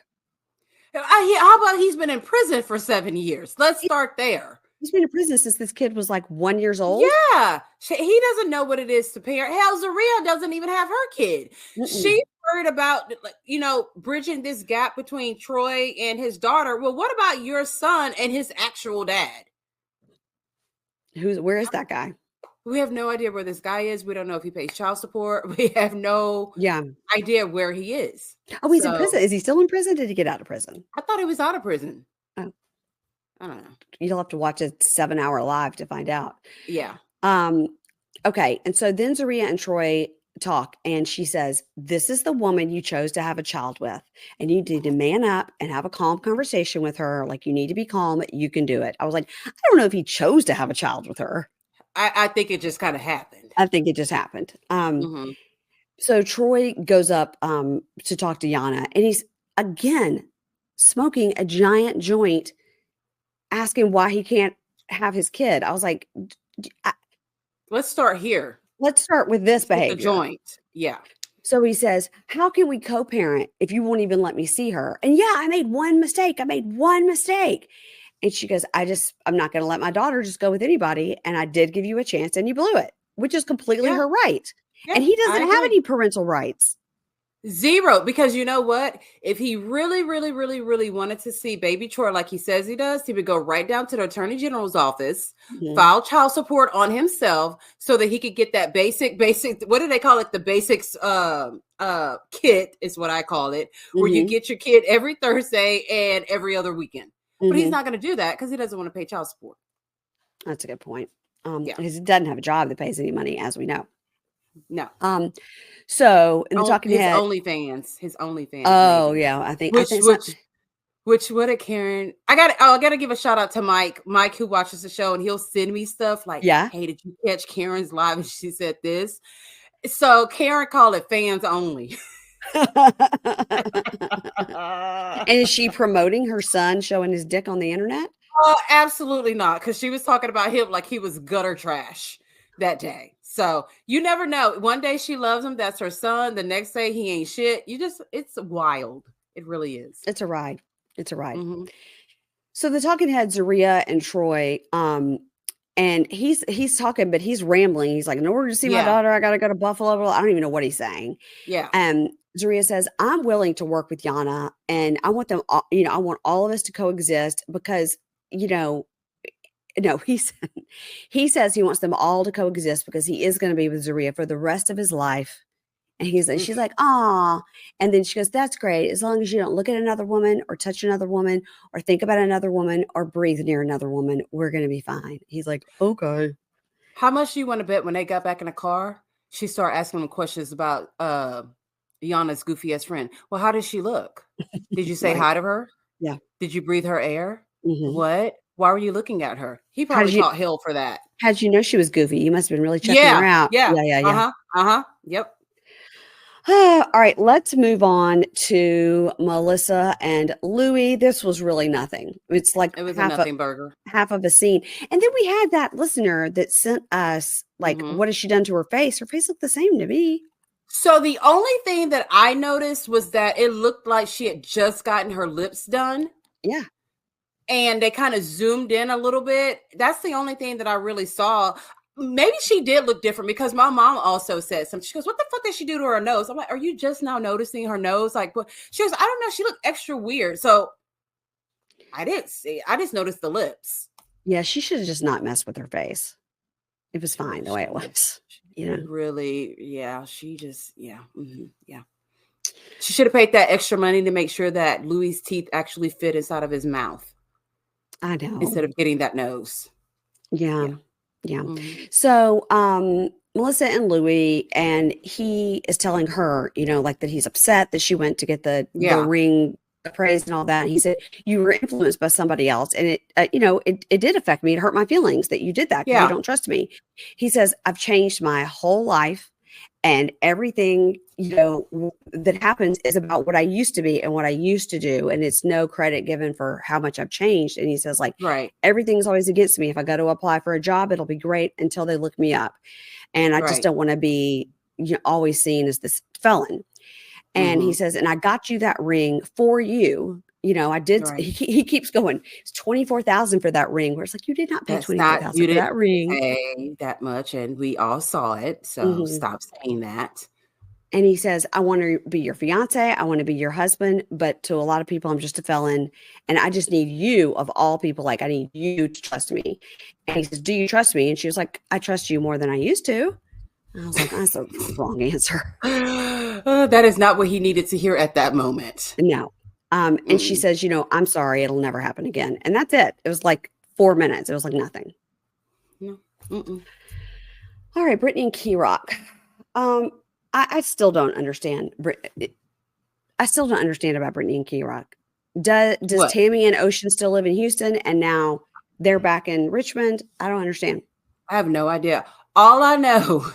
How about he's been in prison for 7 years? Let's start there. He's been in prison since this kid was like 1 year old. Yeah. He doesn't know what it is to parent. Hell, Zaria doesn't even have her kid. She's worried about, bridging this gap between Troy and his daughter. Well, what about your son and his actual dad? Where is that guy? We have no idea where this guy is. We don't know if he pays child support. We have no idea where he is. Oh, he's in prison. Is he still in prison? Did he get out of prison? I thought he was out of prison. Oh. I don't know. You'll have to watch a 7-hour live to find out. Yeah. Okay. And so then Zaria and Troy talk, and she says, this is the woman you chose to have a child with, and you need to man up and have a calm conversation with her. Like, you need to be calm. You can do it. I was like, I don't know if he chose to have a child with her. I think it just kind of happened. I think it just happened. So Troy goes up to talk to Yana, and he's again smoking a giant joint, asking why he can't have his kid. I was like, let's start here. Let's start with this behavior. The joint. Yeah. So he says, how can we co-parent if you won't even let me see her? And yeah, I made one mistake. And she goes, I'm not going to let my daughter just go with anybody. And I did give you a chance and you blew it, which is completely her right. Yeah, and he doesn't have any parental rights. Zero. Because you know what? If he really, really, really, really wanted to see baby Troy like he says he does, he would go right down to the Attorney General's office, file child support on himself so that he could get that basic, what do they call it? The basics kit is what I call it, where you get your kid every Thursday and every other weekend. But he's not going to do that because he doesn't want to pay child support. That's a good point. Because he doesn't have a job that pays any money, as we know. No. So in the talking his head, his OnlyFans. Oh yeah, I think which what a Karen. I gotta give a shout out to Mike, who watches the show, and he'll send me stuff like, hey, did you catch Karen's live? And she said this. So Karen called it fans only. And is she promoting her son showing his dick on the internet? Oh, absolutely not. Because she was talking about him like he was gutter trash that day. So you never know. One day she loves him. That's her son. The next day he ain't shit. It's wild. It really is. It's a ride. So the talking heads, Zaria and Troy, and he's talking, but he's rambling. He's like, in order to see my daughter, I got to go to Buffalo. I don't even know what he's saying. Yeah. And Zaria says, I'm willing to work with Yana, and I want them, I want all of us to coexist because, no, he says he wants them all to coexist because he is going to be with Zaria for the rest of his life. And she's like, "Aw." And then she goes, "That's great. As long as you don't look at another woman or touch another woman or think about another woman or breathe near another woman, we're going to be fine." He's like, "Okay." How much do you want to bet when they got back in the car, she started asking him questions about Yana's goofy ass friend? Well, how does she look? Did you say hi to her? Yeah. Did you breathe her air? What? Why were you looking at her? He probably caught hell for that. How'd you know she was goofy? You must have been really checking her out. Yeah. Yep. All right, let's move on to Melissa and Louie. This was really nothing. It was a nothing burger. Half of a scene. And then we had that listener that sent us, what has she done to her face? Her face looked the same to me. So the only thing that I noticed was that it looked like she had just gotten her lips done. Yeah. And they kind of zoomed in a little bit. That's the only thing that I really saw. Maybe she did look different because my mom also said something. She goes, "What the fuck did she do to her nose?" I'm like, "Are you just now noticing her nose?" Like, what? She goes, "I don't know. She looked extra weird." So I didn't see. I just noticed the lips. Yeah, she should have just not messed with her face. It was fine the way it was. Really, yeah. She just, yeah. She should have paid that extra money to make sure that Louie's teeth actually fit inside of his mouth. I know. Instead of getting that nose. Yeah. So Melissa and Louie, and he is telling her, that he's upset that she went to get the ring appraised and all that. And he said, "You were influenced by somebody else. And it did affect me. It hurt my feelings that you did that because you don't trust me." He says, "I've changed my whole life. And everything, that happens is about what I used to be and what I used to do. And it's no credit given for how much I've changed." And he says, everything's always against me. If I go to apply for a job, it'll be great until they look me up. And I just don't want to be always seen as this felon. And he says, "And I got you that ring for you. I did." He keeps going. It's $24,000 for that ring. Where it's like, you did not pay $24,000 for that ring. Pay that much, and we all saw it. So stop saying that. And he says, I want to be your fiance. I want to be your husband. But to a lot of people, I'm just a felon. And I just need you, of all people, like, I need you to trust me. And he says, do you trust me? And she was like, I trust you more than I used to. And I was like, that's the wrong answer. That is not what he needed to hear at that moment. No. And she says, I'm sorry. It'll never happen again. And that's it. It was like 4 minutes. It was like nothing. No. All right. Britney and Key Rock. I still don't understand. I still don't understand about Britney and Key Rock. Does What? Tammy and Ocean still live in Houston and now they're back in Richmond? I don't understand. I have no idea. All I know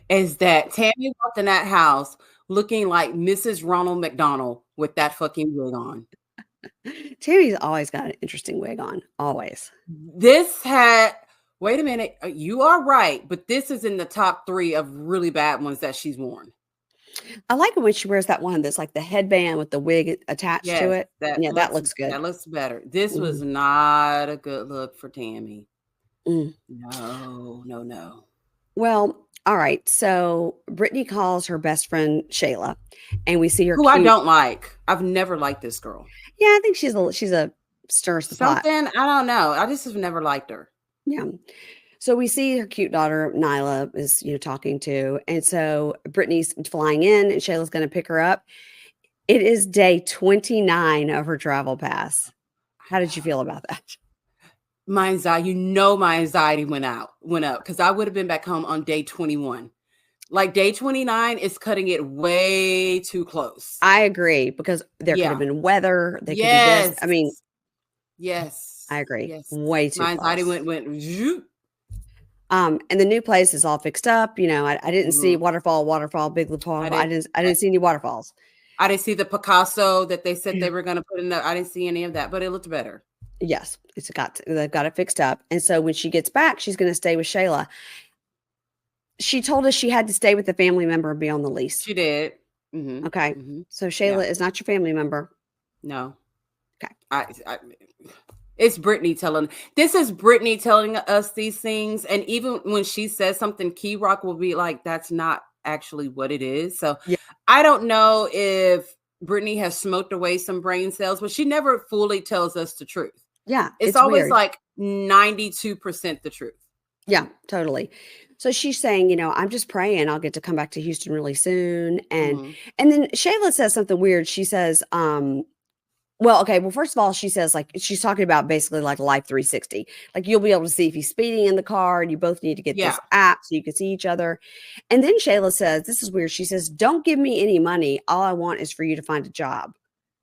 is that Tammy walked in that house looking like Mrs. Ronald McDonald with that fucking wig on. Tammy's always got an interesting wig on. Always. Wait a minute. You are right. But this is in the top 3 of really bad ones that she's worn. I like it when she wears that one that's like the headband with the wig attached to it. That looks good. That looks better. This was not a good look for Tammy. No. Well, all right. So Britney calls her best friend Shayla, and we see her. Who I don't like. I've never liked this girl. Yeah, I think she's a stirs the pot. Something, I don't know. I just have never liked her. Yeah. So we see her cute daughter Nyla is talking to, and so Britney's flying in, and Shayla's going to pick her up. It is day 29 of her travel pass. How did you feel about that? My anxiety went up because I would have been back home on day 21. Like day 29 is cutting it way too close. I agree, because there could have been weather. They could do this. I mean, yes, I agree. Yes. Way too My close. anxiety went. Zoop. And the new place is all fixed up. I didn't see waterfall, big waterfall. I didn't see any waterfalls. I didn't see the Picasso that they said they were going to put in there. I didn't see any of that, but it looked better. Yes, they've got it fixed up. And so when she gets back, she's going to stay with Shayla. She told us she had to stay with the family member and be on the lease. She did. Mm-hmm. Okay. Mm-hmm. So Shayla is not your family member. No. Okay. It's Britney telling us these things. And even when she says something, Key Rock will be like, that's not actually what it is. So I don't know if Britney has smoked away some brain cells, but she never fully tells us the truth. Yeah. It's always weird. like 92% the truth. Yeah, totally. So she's saying, I'm just praying I'll get to come back to Houston really soon. And then Shayla says something weird. She says, first of all, she says, like, she's talking about basically like Life 360. Like, you'll be able to see if he's speeding in the car, and you both need to get this app so you can see each other. And then Shayla says, this is weird. She says, don't give me any money. All I want is for you to find a job.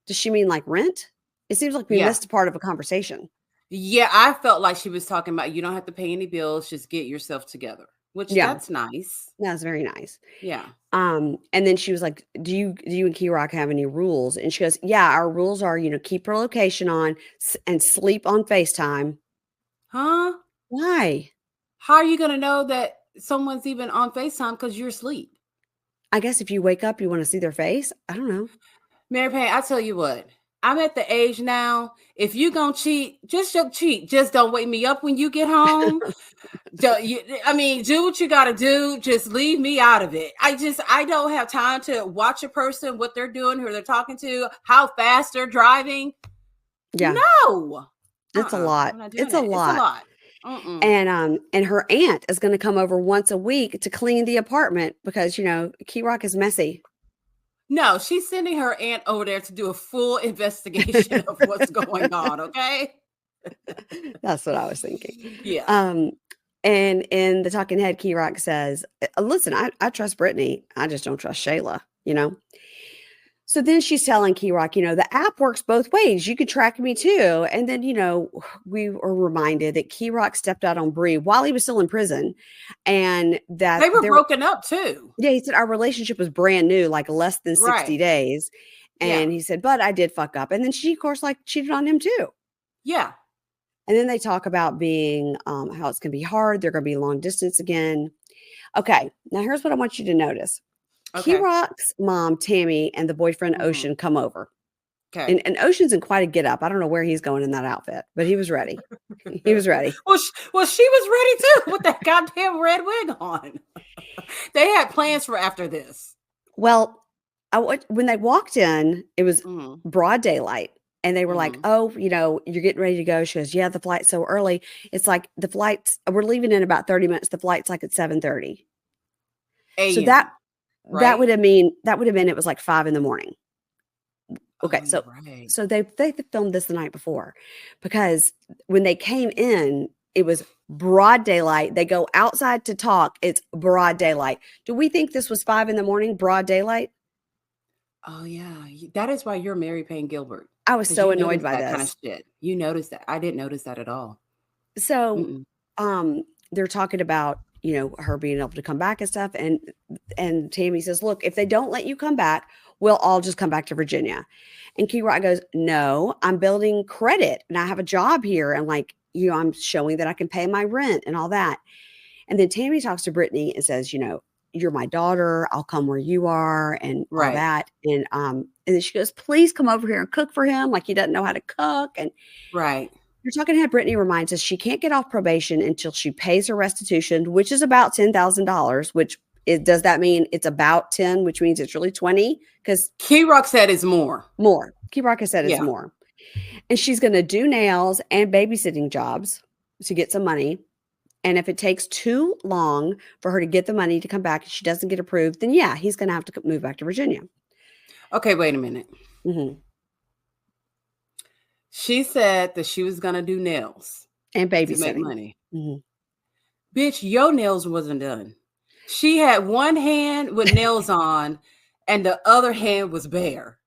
Does she mean like rent? It seems like we missed a part of a conversation. Yeah, I felt like she was talking about you don't have to pay any bills, just get yourself together, which that's nice. That's very nice. Yeah. And then she was like, do you and Key Rock have any rules? And she goes, yeah, our rules are, keep her location on and sleep on FaceTime. Huh? Why? How are you going to know that someone's even on FaceTime because you're asleep? I guess if you wake up, you want to see their face. I don't know. Mary Payne, I tell you what, I'm at the age now. If you gonna cheat, just cheat. Just don't wake me up when you get home. Do what you gotta do. Just leave me out of it. I don't have time to watch a person, what they're doing, who they're talking to, how fast they're driving. Yeah, no, it's a lot. It's a lot. And her aunt is going to come over once a week to clean the apartment because Key Rock is messy. No, she's sending her aunt over there to do a full investigation of what's going on. Okay. That's what I was thinking. Yeah. And in the talking head, Key Rock says, listen, I trust Britney. I just don't trust Shayla, So then she's telling Key Rock, the app works both ways. You could track me too. And then, we were reminded that Key Rock stepped out on Bree while he was still in prison, and that they were broken up too. Yeah, he said our relationship was brand new, like less than 60 days. And he said, but I did fuck up. And then she, of course, like cheated on him too. Yeah. And then they talk about being how it's going to be hard. They're going to be long distance again. Okay. Now here's what I want you to notice. Okay. Key Rock's mom, Tammy, and the boyfriend, Ocean, come over. Okay. And Ocean's in quite a get up. I don't know where he's going in that outfit, but he was ready. He was ready. Well, she was ready too with that goddamn red wig on. They had plans for after this. Well, when they walked in, it was Mm-hmm. broad daylight. And they were like, oh, you're getting ready to go. She goes, yeah, the flight's so early. It's like we're leaving in about 30 minutes. The flight's like at 7:30. So AM, that right? would have mean it was like 5 a.m. Okay, Oh, so you're right. so they filmed this the night before, because when they came in, it was broad daylight. They go outside to talk. It's broad daylight. Do we think this was 5 a.m, broad daylight? Oh yeah, that is why you're Mary Payne Gilbert, I was because so you annoyed notice by that kind of this. shit. You notice that. I didn't notice that at all. So, Mm-mm. they're talking about, her being able to come back and stuff. And Tammy says, look, if they don't let you come back, we'll all just come back to Virginia. And Key Rock goes, no, I'm building credit and I have a job here. And like, I'm showing that I can pay my rent and all that. And then Tammy talks to Britney and says, you're my daughter. I'll come where you are and all Right. that. And then she goes, please come over here and cook for him. Like he doesn't know how to cook. And Right. you're talking to how Britney reminds us she can't get off probation until she pays her restitution, which is about $10,000, does that mean it's about 10, which means it's really 20? Because Key Rock said it's more. More. Key Rock has said it's Yeah. more. And she's going to do nails and babysitting jobs to get some money. And if it takes too long for her to get the money to come back and she doesn't get approved, then yeah, he's going to have to move back to Virginia. Okay, wait a minute. Mm-hmm. She said that she was going to do nails And to make babysitting. money. Mm-hmm. Bitch, your nails wasn't done. She had one hand with nails on and the other hand was bare.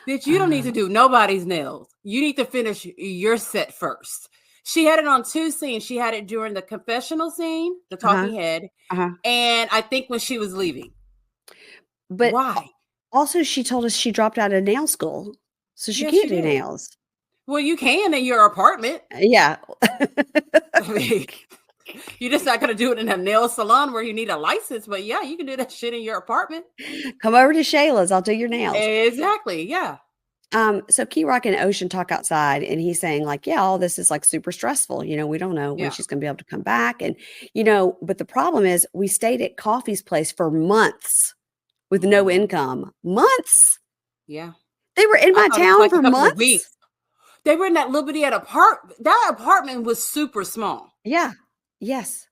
Bitch, you don't need to do nobody's nails. You need to finish your set first. She had it on 2 scenes. She had it during the confessional scene, the talking head, and I think when she was leaving. But why? Also, she told us she dropped out of nail school, so she can't do nails. Well, you can in your apartment. Yeah. I mean, you're just not going to do it in a nail salon where you need a license, but yeah, you can do that shit in your apartment. Come over to Shayla's. I'll do your nails. Exactly. Yeah. So Key Rock and Ocean talk outside and he's saying like, yeah, all this is like super stressful. We don't know when she's going to be able to come back. And, but the problem is we stayed at Coffee's place for months with no income. Months. Yeah. They were in my town for months. Weeks. They were in that little bitty apartment. That apartment was super small. Yeah. Yes.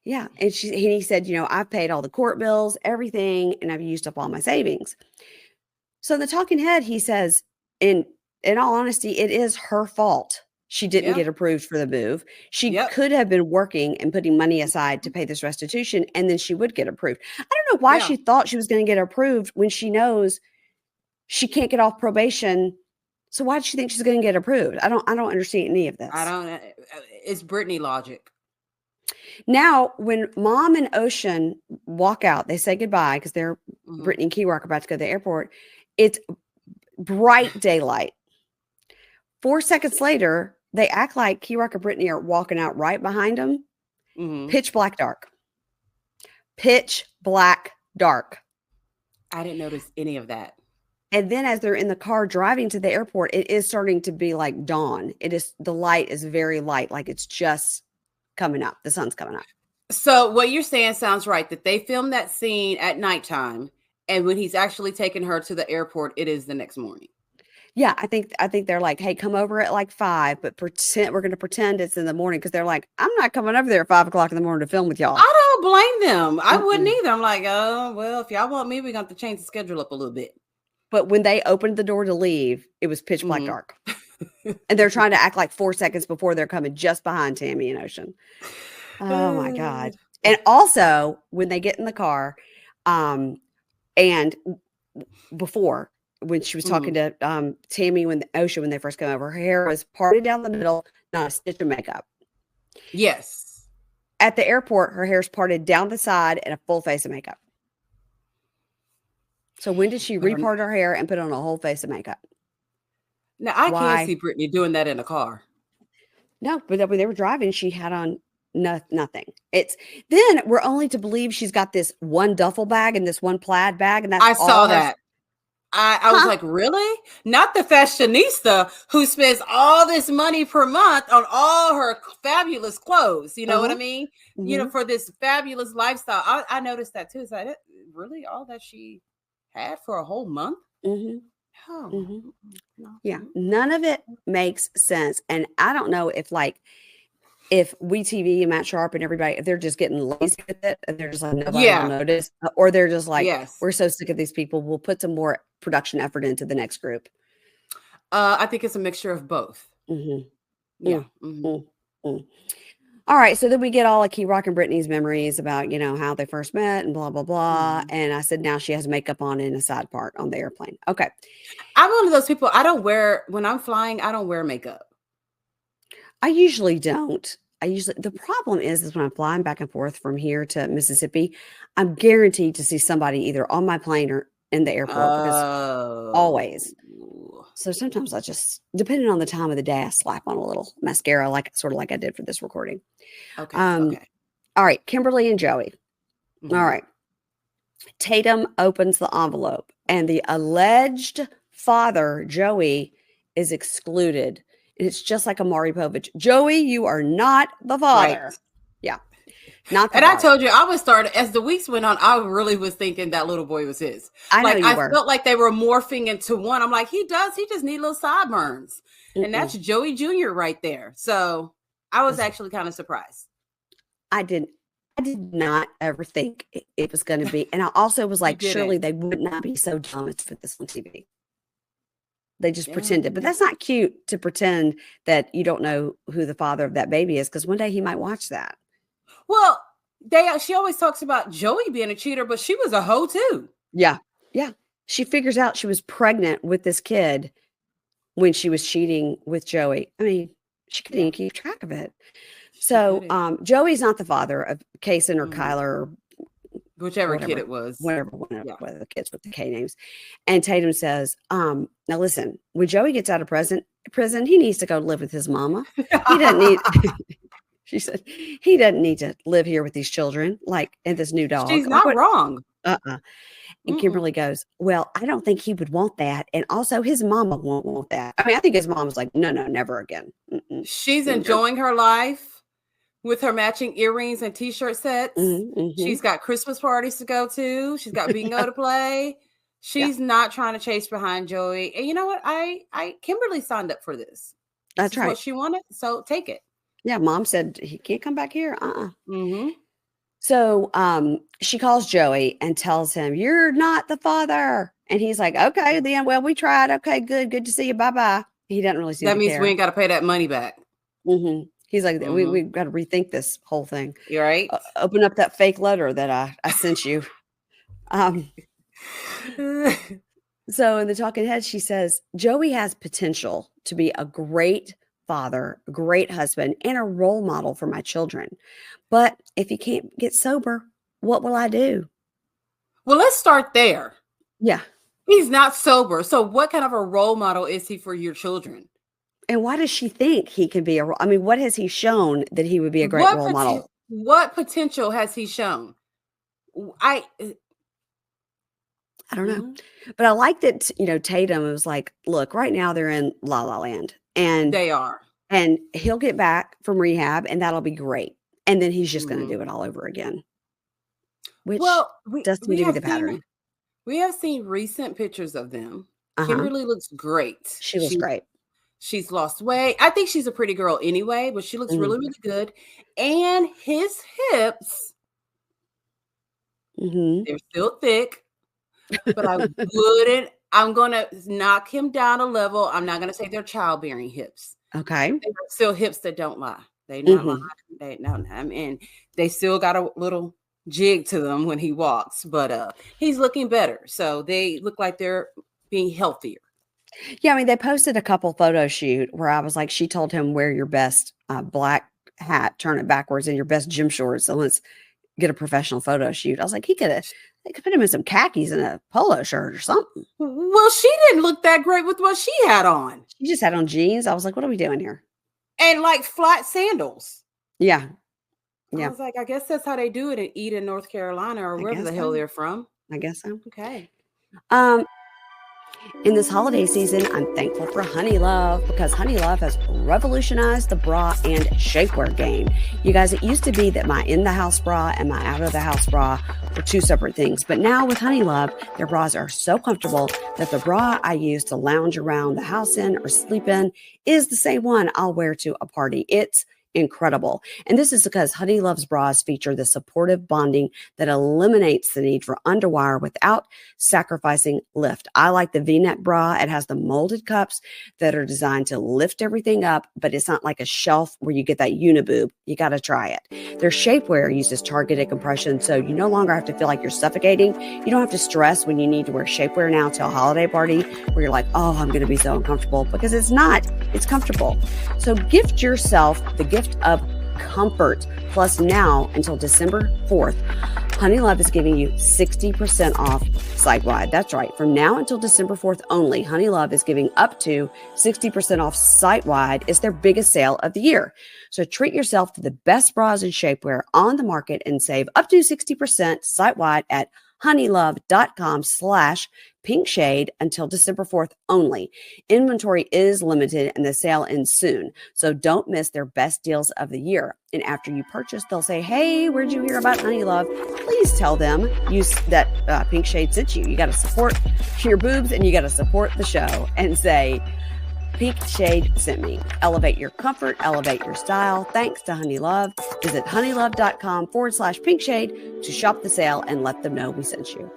Yeah. And he said, I've paid all the court bills, everything, and I've used up all my savings. So in the talking head, he says, in all honesty, it is her fault. She didn't get approved for the move. She could have been working and putting money aside to pay this restitution, and then she would get approved. I don't know why she thought she was going to get approved when she knows she can't get off probation. So why did she think she's going to get approved? I don't understand any of this. It's Britney logic. Now, when Mom and Ocean walk out, they say goodbye because they're Britney and Key Rock are about to go to the airport. It's bright daylight. 4 seconds later, they act like Key Rock and Britney are walking out right behind them. Pitch black dark. Pitch black dark. I didn't notice any of that. And then as they're in the car driving to the airport, it is starting to be like dawn. The light is very light, like it's just coming up. The sun's coming up. So what you're saying sounds right, that they filmed that scene at nighttime. And when he's actually taking her to the airport, it is the next morning. Yeah, I think they're like, hey, come over at like 5, but we're going to pretend it's in the morning because they're like, I'm not coming over there at 5 o'clock in the morning to film with y'all. I don't blame them. I wouldn't either. I'm like, oh, well, if y'all want me, we're going to have to change the schedule up a little bit. But when they opened the door to leave, it was pitch black dark. And they're trying to act like 4 seconds before they're coming just behind Tammy and Ocean. Oh my God. And also when they get in the car, and before, when she was talking to Tammy Ocean when they first came over, her hair was parted down the middle, not a stitch of makeup. Yes. At the airport, her hair's parted down the side and a full face of makeup. So when did she repart her hair and put on a whole face of makeup? Now I can't see Britney doing that in a car. No, but when they were driving, she had on nothing. Then we're only to believe she's got this one duffel bag and this one plaid bag, and that's I saw that. I was like, really? Not the fashionista who spends all this money per month on all her fabulous clothes. You know what I mean? For this fabulous lifestyle. I noticed that too. So really all that she had for a whole month? Mm-hmm. Oh, Mm-hmm. no. Yeah, none of it makes sense. And I don't know if WeTV and Matt Sharp and everybody, if they're just getting lazy with it, and they're just like, nobody will notice, or they're just like, Yes. we're so sick of these people, we'll put some more production effort into the next group. I think it's a mixture of both. Mm-hmm. Yeah. All right, so then we get all like Rock and Britney's memories about, how they first met and blah, blah, blah. And I said, now she has makeup on in a side part on the airplane. Okay. I'm one of those people, when I'm flying, I don't wear makeup. I usually don't. The problem is when I'm flying back and forth from here to Mississippi, I'm guaranteed to see somebody either on my plane or in the airport because always. So sometimes I just, depending on the time of the day, I slap on a little mascara, sort of like I did for this recording. Okay. All right. Kimberly and Joey. Mm-hmm. All right. Tatum opens the envelope and the alleged father, Joey, is excluded. It's just like Amari Povich. Joey, you are not the father. Right. Yeah. Not the and father. I told you, I was started as the weeks went on, I really was thinking that little boy was his. I know you were. Felt like they were morphing into one. I'm like, he just need little sideburns. And that's Joey Jr. right there. So I was actually kind of surprised. I did not ever think it was going to be. And I also was like, surely they would not be so dumb as to put this on TV. They just pretended. But that's not cute to pretend that you don't know who the father of that baby is, because one day he might watch that. Well, she always talks about Joey being a cheater, but she was a hoe too. Yeah. Yeah. She figures out she was pregnant with this kid when she was cheating with Joey. I mean, she couldn't even keep track of it. So Joey's not the father of Kaysen or Kyler or whichever kid it was. One of the kids with the K names. And Tatum says, now listen, when Joey gets out of prison, he needs to go live with his mama. He doesn't need she said he doesn't need to live here with these children, and this new dog. She's not wrong. And Kimberly goes, well, I don't think he would want that. And also his mama won't want that. I mean, I think his mom's like, no, never again. She's enjoying her life with her matching earrings and t-shirt sets. She's got Christmas parties to go to. She's got bingo to play. She's not trying to chase behind Joey. And you know what? Kimberly signed up for this. That's right. What she wanted. So take it. Yeah. Mom said he can't come back here. So she calls Joey and tells him, you're not the father. And he's like, okay, then, well, we tried. Okay, good to see you. Bye-bye. He doesn't really see that means we ain't got to pay that money back. He's like, we've got to rethink this whole thing. You're right. Open up that fake letter that I sent you. So in the talking head, she says, Joey has potential to be a great father, a great husband, and a role model for my children. But if he can't get sober, what will I do? Well, let's start there. Yeah. He's not sober. So what kind of a role model is he for your children? And why does she think he can be what has he shown that he would be a great role model? What potential has he shown? I don't know. But I like that, Tatum was like, look, right now they're in La La Land. And they are. And he'll get back from rehab and that'll be great. And then he's just going to do it all over again. Which doesn't give you the pattern. We have seen recent pictures of them. Kimberly looks great. She looks great. She's lost weight. I think she's a pretty girl anyway, but she looks really, really good. And his hips, they're still thick, but I'm going to knock him down a level. I'm not going to say they're childbearing hips. Okay. They're still hips that don't lie. They not lie. I mean, they still got a little jig to them when he walks, but he's looking better. So they look like they're being healthier. Yeah, I mean, they posted a couple photo shoot where I was like, she told him, wear your best black hat, turn it backwards, and your best gym shorts. So let's get a professional photo shoot. I was like, they could put him in some khakis and a polo shirt or something. Well, she didn't look that great with what she had on. She just had on jeans. I was like, what are we doing here? And flat sandals. Yeah. I was like, I guess that's how they do it in Eden, North Carolina, or wherever the hell they're from. I guess so. Okay. In this holiday season, I'm thankful for Honey Love because Honey Love has revolutionized the bra and shapewear game. You guys, it used to be that my in-the-house bra and my out-of-the-house bra were two separate things. But now with Honey Love, their bras are so comfortable that the bra I use to lounge around the house in or sleep in is the same one I'll wear to a party. It's incredible. And this is because Honey Love's bras feature the supportive bonding that eliminates the need for underwire without sacrificing lift. I like the V-neck bra. It has the molded cups that are designed to lift everything up, but it's not like a shelf where you get that uniboob. You got to try it. Their shapewear uses targeted compression, so you no longer have to feel like you're suffocating. You don't have to stress when you need to wear shapewear now to a holiday party where you're like, oh, I'm going to be so uncomfortable, because it's not. It's comfortable. So gift yourself the gift of comfort. Plus, now until December 4th, Honey Love is giving you 60% off site-wide. That's right. From now until December 4th only, Honey Love is giving up to 60% off site-wide. It's their biggest sale of the year. So treat yourself to the best bras and shapewear on the market and save up to 60% site-wide at honeylove.com/pinkshade until December 4th only. Inventory is limited and the sale ends soon. So don't miss their best deals of the year. And after you purchase, they'll say, hey, where'd you hear about Honey Love? Please tell them that Pink Shade sent you. You got to support your boobs and you got to support the show and say, Pink Shade sent me. Elevate your comfort, elevate your style. Thanks to Honey Love. Visit honeylove.com/pinkshade to shop the sale and let them know we sent you.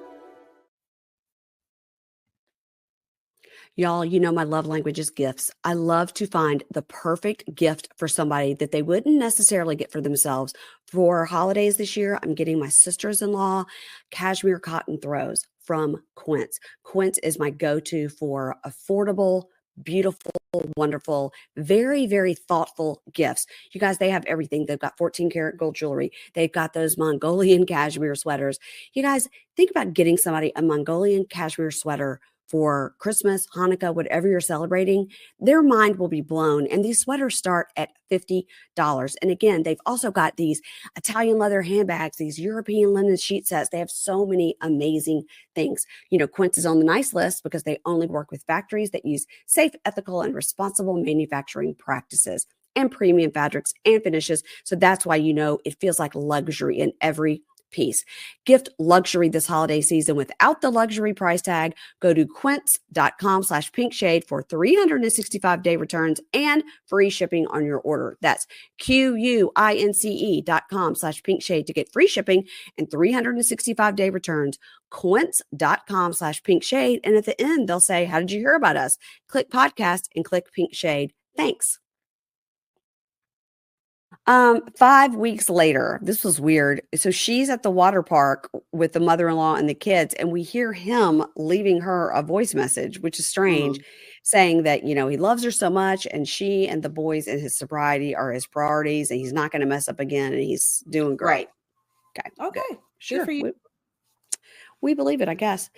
Y'all, you know my love language is gifts. I love to find the perfect gift for somebody that they wouldn't necessarily get for themselves. For holidays this year, I'm getting my sisters-in-law cashmere cotton throws from Quince. Quince is my go-to for affordable, beautiful, wonderful, very, very thoughtful gifts. You guys, they have everything. They've got 14 karat gold jewelry. They've got those Mongolian cashmere sweaters. You guys, think about getting somebody a Mongolian cashmere sweater for Christmas, Hanukkah, whatever you're celebrating. Their mind will be blown. And these sweaters start at $50. And again, they've also got these Italian leather handbags, these European linen sheet sets. They have so many amazing things. You know, Quince is on the nice list because they only work with factories that use safe, ethical, and responsible manufacturing practices and premium fabrics and finishes. So that's why, you know, it feels like luxury in every piece. Gift luxury this holiday season without the luxury price tag. Go to quince.com/pinkshade for 365-day returns and free shipping on your order. That's QUINCE.com/pinkshade to get free shipping and 365-day returns. Quince.com/pinkshade. And at the end, they'll say, how did you hear about us? Click podcast and click Pink Shade. Thanks. 5 weeks later, this was weird. So she's at the water park with the mother-in-law and the kids, and we hear him leaving her a voice message, which is strange, saying that, you know, he loves her so much and she and the boys in his sobriety are his priorities and he's not going to mess up again and he's doing great. Okay. Sure. Good for you. We believe it, I guess.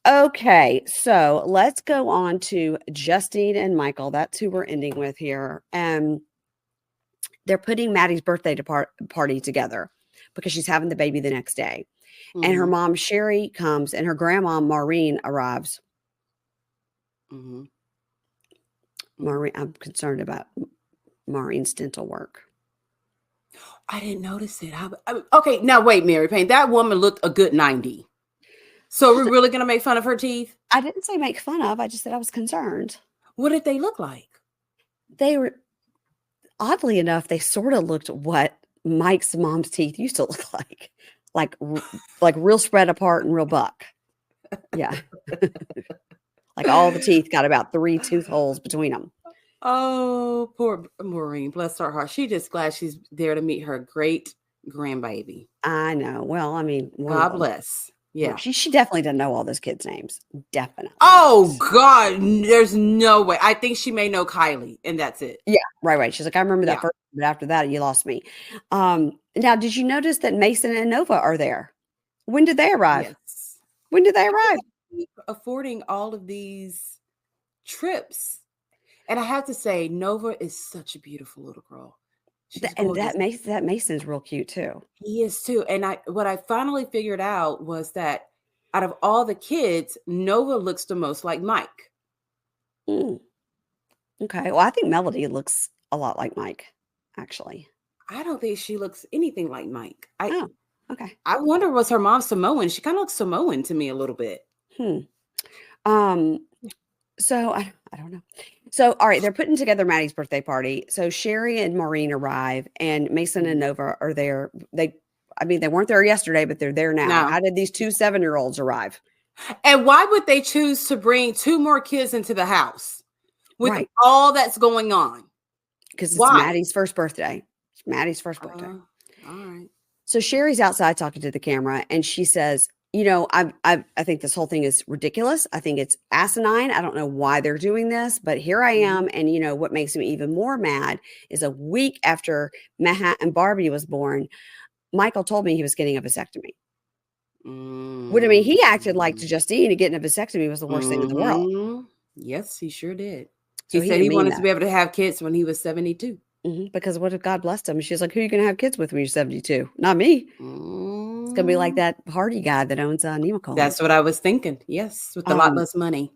Okay. So let's go on to Justine and Michael. That's who we're ending with here. They're putting Maddie's birthday party together because she's having the baby the next day. And her mom, Sherry, comes and her grandma, Maureen, arrives. Maureen, I'm concerned about Maureen's dental work. I didn't notice it. Okay, now wait, Mary Payne. That woman looked a good 90. So we're really going to make fun of her teeth? I didn't say make fun of. I just said I was concerned. What did they look like? They were... Oddly enough, they sort of looked what Mike's mom's teeth used to look like real spread apart and real buck. Yeah. Like all the teeth got about 3 tooth holes between them. Oh, poor Maureen. Bless her heart. She's just glad she's there to meet her great grandbaby. I know. Well, I mean, God bless. Yeah. She definitely doesn't know all those kids' names. Definitely. Oh, God. There's no way. I think she may know Kylie, and that's it. Yeah, right. She's like, I remember that first, but after that, you lost me. Now, did you notice that Mason and Nova are there? When did they arrive? Yes. When did they arrive? Affording all of these trips. And I have to say, Nova is such a beautiful little girl. And that Mason's real cute too. He is too. And what I finally figured out was that out of all the kids, Nova looks the most like Mike. Okay. Well, I think Melody looks a lot like Mike, actually. I don't think she looks anything like Mike. Okay. I wonder, was her mom Samoan? She kind of looks Samoan to me a little bit. So I don't know. So, all right, they're putting together Maddie's birthday party. So Sherry and Maureen arrive, and Mason and Nova are there. They weren't there yesterday, but they're there now. No. How did these two 7-year-olds arrive? And why would they choose to bring 2 more kids into the house with all that's going on? Because it's Maddie's first birthday. It's Maddie's first birthday. All right. So Sherry's outside talking to the camera, and she says, I think this whole thing is ridiculous. I think it's asinine. I don't know why they're doing this, but here I am. And what makes me even more mad is a week after Mahat and Barbie was born, Michael told me he was getting a vasectomy. What I mean, he acted like to Justine and getting a vasectomy was the worst thing in the world. Yes, he sure did. So he said he wanted to be able to have kids when he was 72. Because what if God blessed him? She's like, who are you going to have kids with when you're 72? Not me. It's going to be like that Hardy guy that owns Nemacolin. That's what I was thinking. Yes, with a lot less money.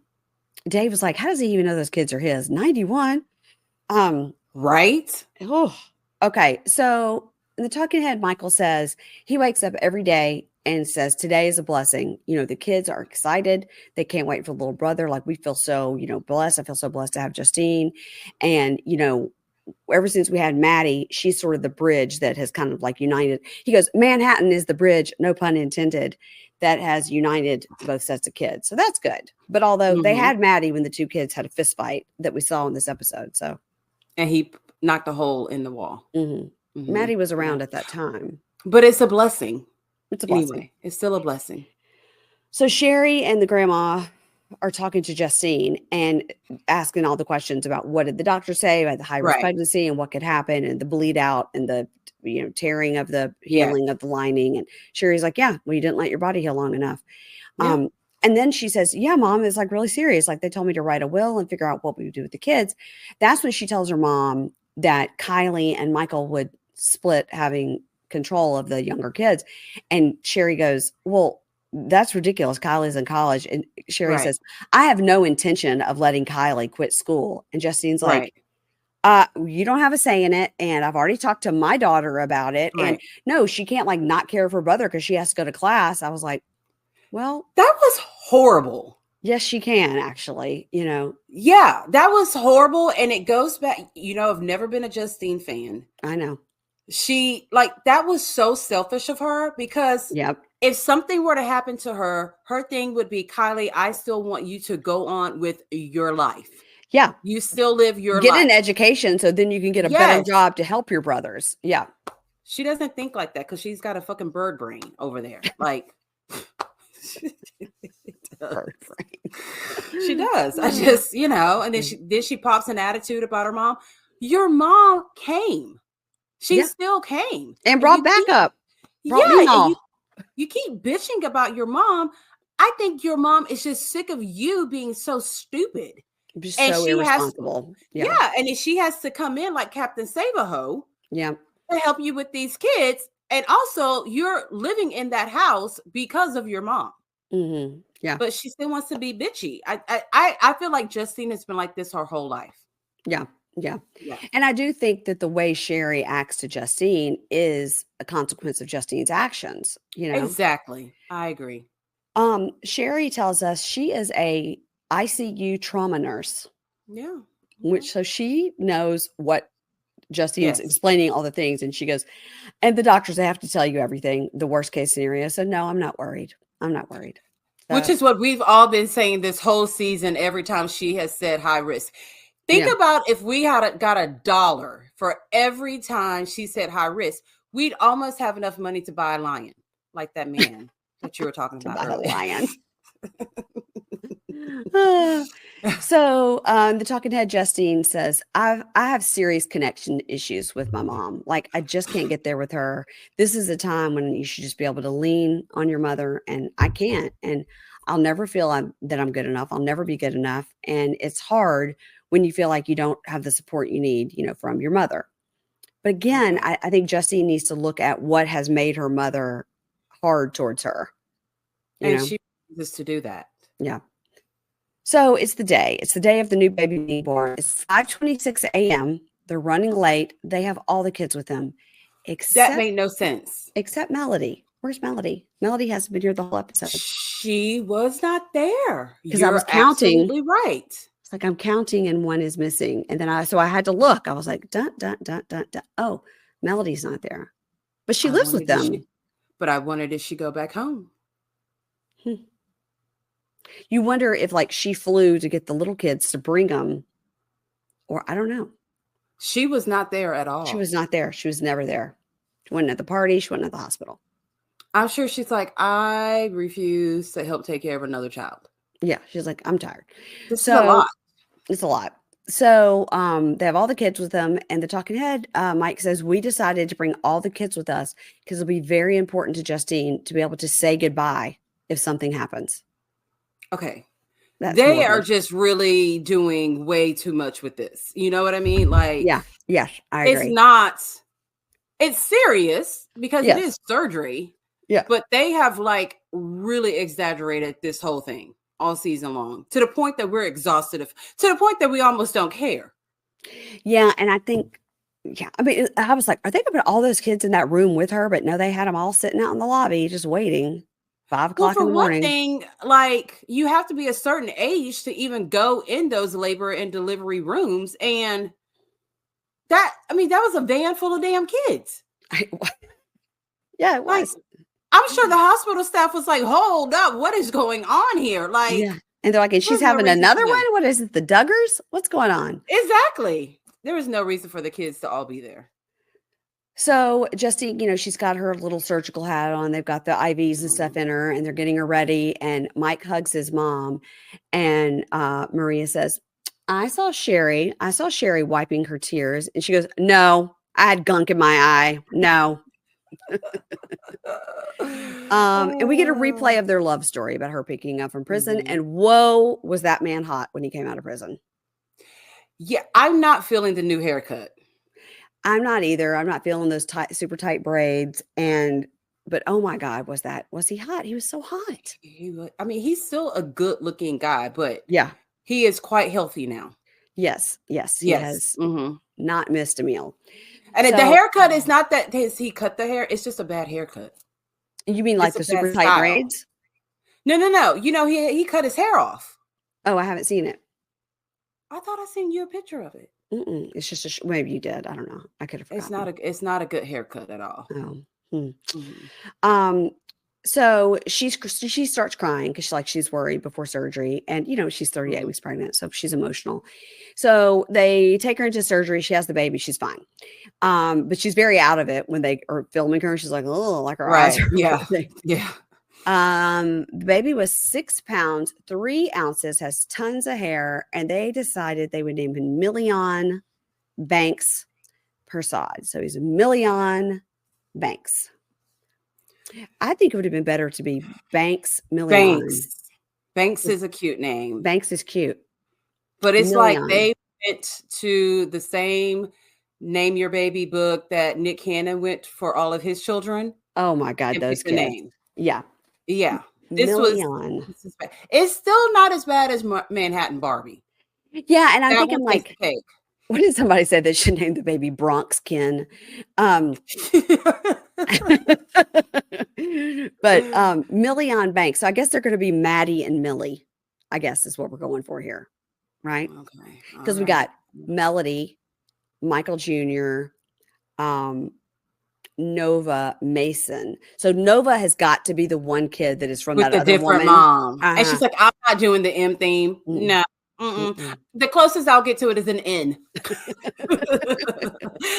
Dave was like, how does he even know those kids are his? 91. Right? Oh, okay. So in the talking head, Michael says he wakes up every day and says, today is a blessing. The kids are excited. They can't wait for little brother. Like, we feel so, blessed. I feel so blessed to have Justine. And, ever since we had Maddie, she's sort of the bridge that has kind of like united. He goes, Manhattan is the bridge, no pun intended, that has united both sets of kids. So that's good. But although they had Maddie when the 2 kids had a fist fight that we saw in this episode. So, and he knocked a hole in the wall. Maddie was around at that time. But it's a blessing. It's a blessing. Anyway, it's still a blessing. So Sherry and the grandma are talking to Justine and asking all the questions about what did the doctor say about the high risk pregnancy and what could happen and the bleed out and the tearing of the healing of the lining. And Sherry's like, yeah, well, you didn't let your body heal long enough. And then she says, yeah, mom, it's like really serious. Like, they told me to write a will and figure out what we would do with the kids. That's when she tells her mom that Kylie and Michael would split having control of the younger kids. And Sherry goes, well, that's ridiculous. Kylie's in college. And Sherry says, I have no intention of letting Kylie quit school. And Justine's like, you don't have a say in it. And I've already talked to my daughter about it. And no, she can't like not care of her brother because she has to go to class. I was like, well, that was horrible. Yes, she can actually, Yeah, that was horrible. And it goes back, I've never been a Justine fan. I know. That was so selfish of her because if something were to happen to her, her thing would be, Kylie, I still want you to go on with your life. Yeah. You still live your life. Get an education so then you can get a better job to help your brothers. Yeah. She doesn't think like that because she's got a fucking bird brain over there. Like, bird brain. She does. I just, and then she pops an attitude about her mom. Your mom came. She still came and brought backup. You keep bitching about your mom. I think your mom is just sick of you being so stupid. Just so irresponsible. And she has to come in like Captain Save-A-Ho. To help you with these kids. And also, you're living in that house because of your mom. Yeah. But she still wants to be bitchy. I feel like Justine has been like this her whole life. Yeah. And I do think that the way Sherry acts to Justine is a consequence of Justine's actions, Exactly. I agree. Sherry tells us she is a ICU trauma nurse. Yeah. So she knows what Justine's explaining all the things. And she goes, and the doctors, they have to tell you everything, the worst case scenario. So no, I'm not worried. So, which is what we've all been saying this whole season. Every time she has said high risk. Think about if we had got $1 for every time she said high risk, we'd almost have enough money to buy a lion, like that man that you were talking about earlier. Lion. So the talking head Justine says, I have serious connection issues with my mom. Like, I just can't get there with her. This is a time when you should just be able to lean on your mother, and I can't. And I'll never feel that I'm good enough. I'll never be good enough. And it's hard when you feel like you don't have the support you need, from your mother. But again, I think Justine needs to look at what has made her mother hard towards her. And she just to do that. Yeah. So it's the day. It's the day of the new baby being born. It's 5:26 a.m. They're running late. They have all the kids with them, That except made no sense. Melody. Where's Melody? Melody hasn't been here the whole episode. She was not there. Because I was counting. Absolutely right. It's like I'm counting and one is missing. And then I had to look. I was like, dun, dun, dun, dun, dun. Oh, Melody's not there. But she lives with them. But I wondered if she go back home. You wonder if like she flew to get the little kids to bring them, or I don't know. She was not there at all. She was not there. She was never there. She wasn't at the party. She wasn't at the hospital. I'm sure she's like, I refuse to help take care of another child. Yeah. She's like, I'm tired. This is a lot. It's a lot. So they have all the kids with them, and the talking head, Mike says, we decided to bring all the kids with us because it'll be very important to Justine to be able to say goodbye if something happens. Okay. They are just really doing way too much with this. You know what I mean? Like, yeah. Yes, I agree. It's serious because it is surgery. Yeah. But they have like really exaggerated this whole thing all season long to the point that we're exhausted, to the point that we almost don't care. Yeah. And I think, I mean, I was like, are they going to put all those kids in that room with her? But no, they had them all sitting out in the lobby just waiting. 5 o'clock in the morning. For one thing, like you have to be a certain age to even go in those labor and delivery rooms. And that was a van full of damn kids. Yeah, it was. Like, I'm sure the hospital staff was like, hold up, what is going on here? Like, yeah. And they're like, and she's having another one? What is it? The Duggars? What's going on? Exactly. There was no reason for the kids to all be there. So Justine, she's got her little surgical hat on. They've got the IVs and stuff in her, and they're getting her ready. And Mike hugs his mom, and Maria says, I saw Sherry wiping her tears. And she goes, no, I had gunk in my eye. No. And we get a replay of their love story about her picking up from prison. And whoa, was that man hot when he came out of prison. Yeah, I'm not feeling the new haircut. I'm not either. I'm not feeling those super tight braids. But oh my God, was he hot? He was so hot. He's still a good looking guy, but yeah, he is quite healthy now. Yes. He has not missed a meal. And the haircut is not that he cut the hair. It's just a bad haircut. You mean like the super tight braids? No. He cut his hair off. Oh, I haven't seen it. I thought I seen you a picture of it. It's just maybe you did. I don't know. I could have forgotten. It's not a good haircut at all. Oh. So she starts crying because she's worried before surgery, and she's 38 weeks pregnant, so she's emotional. So they take her into surgery. She has the baby. She's fine, but she's very out of it when they are filming her. She's like, oh, like her eyes. Yeah. The baby was 6 pounds, 3 ounces, has tons of hair, and they decided they would name him Million Banks Persad. So he's Million Banks. I think it would have been better to be Banks Million. Banks is a cute name. Banks is cute. But it's Million. Like they went to the same Name Your Baby book that Nick Cannon went for all of his children. Oh my God, those kids. Name. Yeah. Yeah. This is bad. It's still not as bad as Manhattan Barbie. Yeah, and I'm thinking like, what did somebody say they should name the baby Bronx Ken? But Million Banks. So I guess they're going to be Maddie and Millie, I guess is what we're going for here. Right? Okay. Because we got Melody, Michael Jr., Nova, Mason. So Nova has got to be the one kid that is from that other different woman. Mom. And she's like, I'm not doing the M theme. No. The closest I'll get to it is an N.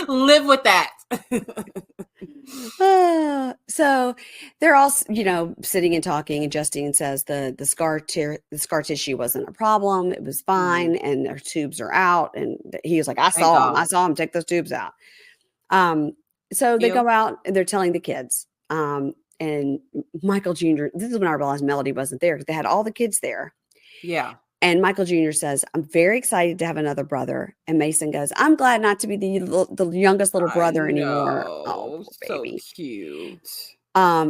Live with that. So they're all, sitting and talking, and Justine says the scar tissue wasn't a problem. It was fine, and their tubes are out. And he was like, I saw him take those tubes out. So they go out and they're telling the kids. And Michael Jr., this is when I realized Melody wasn't there because they had all the kids there. Yeah. And Michael Jr. says, I'm very excited to have another brother. And Mason goes, I'm glad not to be the youngest little brother anymore. Oh, so baby. cute.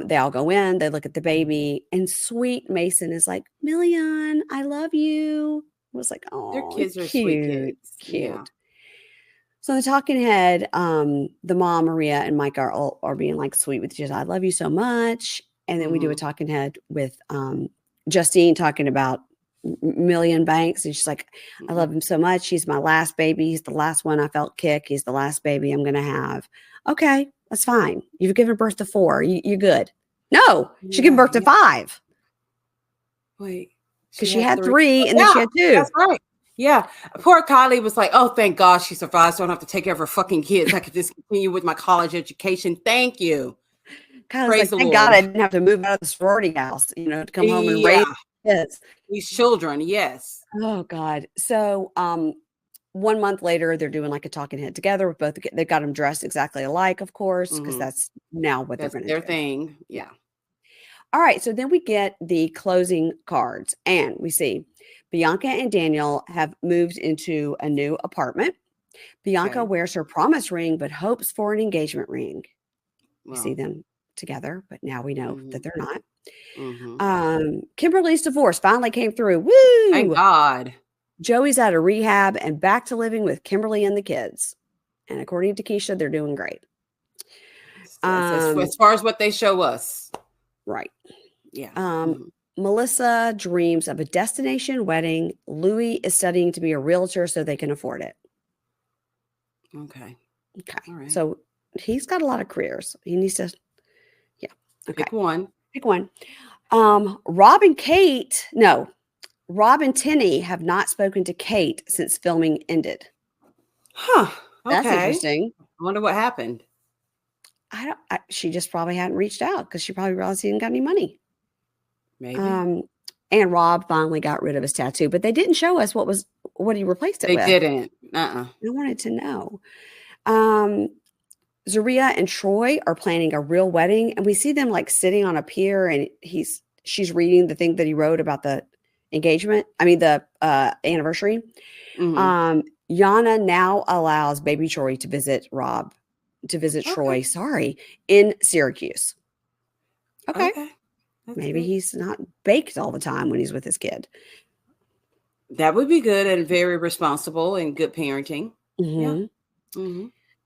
They all go in, they look at the baby, and sweet Mason is like, Million, I love you. I was like, oh, Their kids are cute, sweet kids. cute. Yeah. So the talking head, the mom, Maria, and Mike are being like sweet with each other. I love you so much. And then we do a talking head with Justine talking about Million Banks. And she's like, I love him so much. He's my last baby. He's the last one I felt kick. He's the last baby I'm going to have. Okay, that's fine. You've given birth to 4. You're good. No, she gave birth to 5. Wait. Because she had 3 and then she had 2. That's right. Yeah. Poor Kylie was like, oh, thank God she survived. So I don't have to take care of her fucking kids. I could just continue with my college education. Thank you. Praise like, thank God I didn't have to move out of the sorority house, to come home and raise kids. These children, yes. Oh, God. So 1 month later, they're doing like a talking head together with both. They've got them dressed exactly alike, of course, because that's now what they're going to do. Their thing. Yeah. All right. So then we get the closing cards and we see Bianca and Daniel have moved into a new apartment. Bianca wears her promise ring, but hopes for an engagement ring. We see them together, but now we know that they're not. Kimberly's divorce finally came through. Woo! Thank God. Joey's out of rehab and back to living with Kimberly and the kids. And according to Keisha, they're doing great. As far as what they show us. Right. Yeah. Melissa dreams of a destination wedding. Louie is studying to be a realtor so they can afford it. Okay. All right. Right. So he's got a lot of careers. He needs to, Okay. Pick one. Rob and Tennie have not spoken to Kate since filming ended. Huh. Okay. That's interesting. I wonder what happened. She just probably hadn't reached out because she probably realized he didn't got any money. Maybe. And Rob finally got rid of his tattoo, but they didn't show us what he replaced it with. They didn't. I wanted to know. Zaria and Troii are planning a real wedding, and we see them like sitting on a pier, and she's reading the thing that he wrote about the engagement. I mean the anniversary. Yana now allows baby Troii to visit Troii. In Syracuse. Okay. Maybe he's not baked all the time when he's with his kid. That would be good and very responsible and good parenting. Yeah.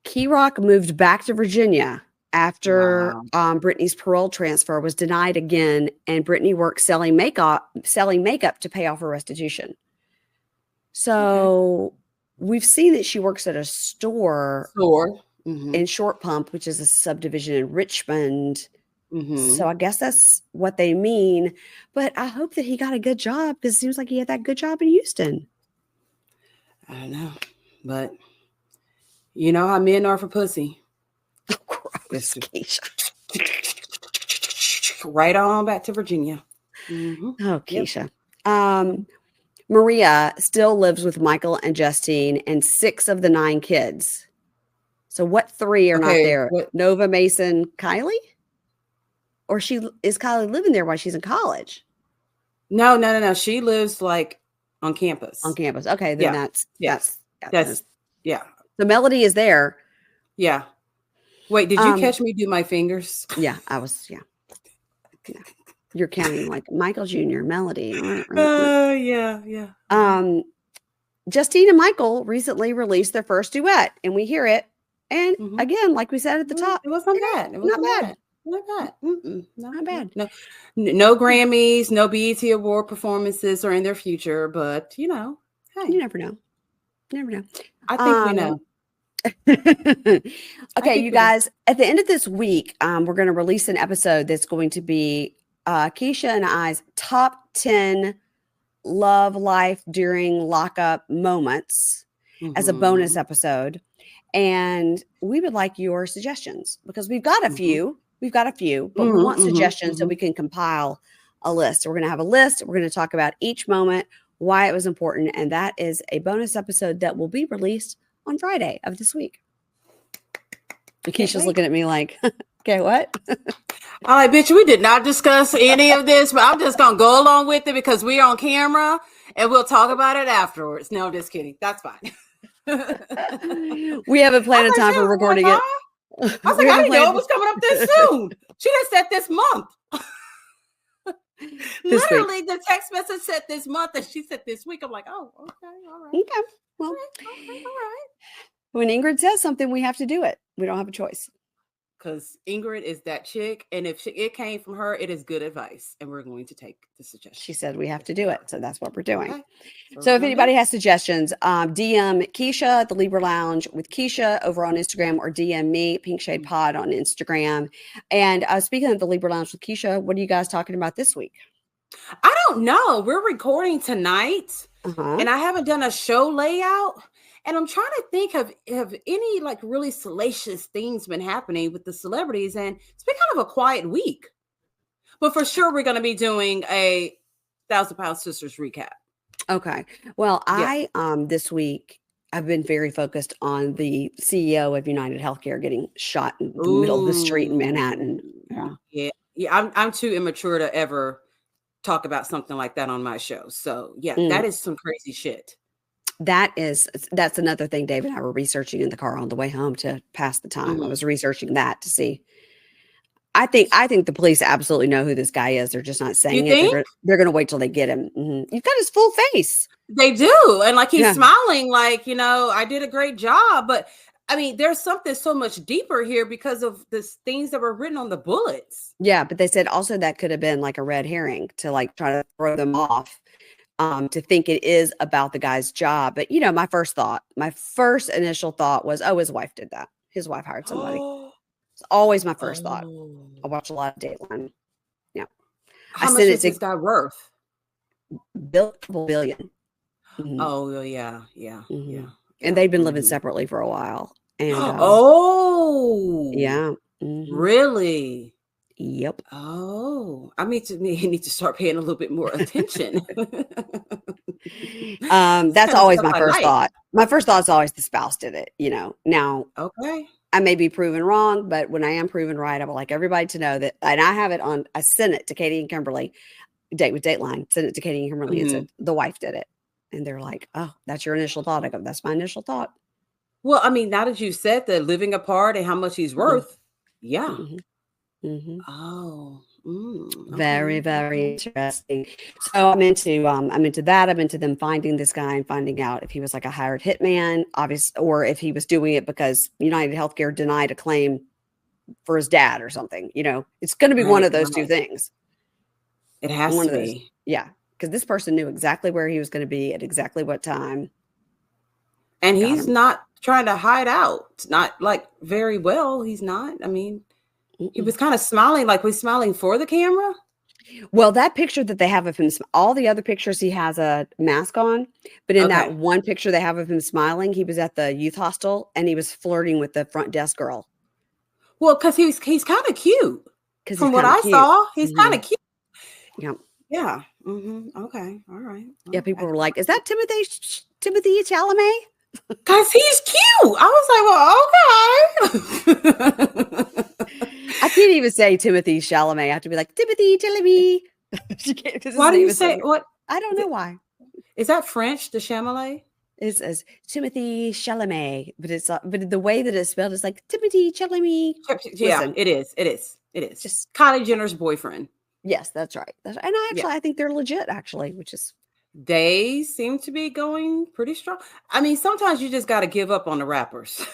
Key Rock moved back to Virginia after Britney's parole transfer was denied again, and Britney worked selling makeup to pay off her restitution. So we've seen that she works at a store in Short Pump, which is a subdivision in Richmond. So I guess that's what they mean. But I hope that he got a good job because it seems like he had that good job in Houston. I don't know. But you know how men are for pussy. Oh, gross, Keisha. Right on back to Virginia. Oh, Keisha. Maria still lives with Michael and Justine and 6 of the 9 kids. So what 3 are not there? Nova, Mason, Kylie? Or is Kylie living there while she's in college? No. She lives like on campus. Okay, then that's The Melody is there. Yeah. Wait, did you catch me do my fingers? Yeah, I was. Yeah. You're counting like Michael Jr., Melody. Yeah. Justine and Michael recently released their first duet, and we hear it. And again, like we said at the top, it wasn't bad. Not bad. Not bad. No Grammys, no BET Award performances are in their future, but hey. You never know. I think we know. Okay, you guys, at the end of this week, we're going to release an episode that's going to be Keisha and I's top 10 love life during lockup moments as a bonus episode. And we would like your suggestions because we've got a few. But we want suggestions so we can compile a list. So we're going to have a list. We're going to talk about each moment, why it was important. And that is a bonus episode that will be released on Friday of this week. Keisha's looking at me like, okay, what? All right, bitch, we did not discuss any of this, but I'm just going to go along with it because we're on camera and we'll talk about it afterwards. No, I'm just kidding. That's fine. We haven't planned a time for recording it. I was like, I didn't know it was coming up this soon. She just said this month. Literally, the text message said this month, and she said this week. I'm like, oh, okay, all right. Okay, well, all right. When Ingrid says something, we have to do it. We don't have a choice. Because Ingrid is that chick, and if it came from her, it is good advice, and we're going to take the suggestion. She said we have to do it, so that's what we're doing. Okay. So if anybody has suggestions, DM Keisha, the Libra Lounge with Keisha over on Instagram, or DM me, Pink Shade Pod on Instagram. And speaking of the Libra Lounge with Keisha, what are you guys talking about this week? I don't know. We're recording tonight, and I haven't done a show layout. And I'm trying to think of any like really salacious things been happening with the celebrities, and it's been kind of a quiet week. But for sure, we're going to be doing a 1,000 Pound Sisters recap. Okay. Well, I this week I've been very focused on the CEO of United Healthcare getting shot in the middle of the street in Manhattan. Yeah. I'm too immature to ever talk about something like that on my show. So yeah, that is some crazy shit. That's another thing Dave and I were researching in the car on the way home to pass the time. I was researching that to see. I think the police absolutely know who this guy is. They're just not saying it. They're going to wait till they get him. You've got his full face. They do. And like, he's smiling like, I did a great job. But I mean, there's something so much deeper here because of the things that were written on the bullets. Yeah. But they said also that could have been like a red herring to like try to throw them off. To think it is about the guy's job. But, my first initial thought was, oh, his wife did that. His wife hired somebody. It's always my first thought. I watch a lot of Dateline. Yeah. How much is this guy worth? Billion. Oh, yeah. And they've been living separately for a while. And yeah. Really? Yep. Oh, I need to start paying a little bit more attention. That's always my first thought. My first thought is always the spouse did it, Now, okay, I may be proven wrong, but when I am proven right, I would like everybody to know that. And I have it on. I sent it to Katie and Kimberly. Date with Dateline. Sent it to Katie and Kimberly and said the wife did it, and they're like, "Oh, that's your initial thought." I go, "That's my initial thought." Well, I mean, now that you said the living apart and how much he's worth, yeah. Oh, okay. Very, very interesting. So I'm into that. I'm into them finding this guy and finding out if he was like a hired hitman, obvious, or if he was doing it because United Healthcare denied a claim for his dad or something. It's going to be one of those two things. It has to be. Yeah, because this person knew exactly where he was going to be at exactly what time. And he's not trying to hide out. Not like very well. He's not. I mean. He was kind of smiling, like was smiling for the camera. Well, that picture that they have of him, all the other pictures, he has a mask on. But in that one picture they have of him smiling, he was at the youth hostel and he was flirting with the front desk girl. Well, because he's kind of cute. From what I saw, he's kind of cute. Yeah. Yeah. Okay. All right. Yeah. People were like, "Is that Timothy Chalamet?" Because he's cute. I was like, well, okay. I can't even say Timothy Chalamet. I have to be like, Timothy Chalamet. Why do you say what? I don't know why. Is that French, the Chalamet? It's as Timothy Chalamet, but the way that it's spelled is like Timothy Chalamet. Yeah, listen, it is. Just Kylie Jenner's boyfriend. Yes, that's right. And I think they're legit, actually, which is. They seem to be going pretty strong. I mean, sometimes you just got to give up on the rappers.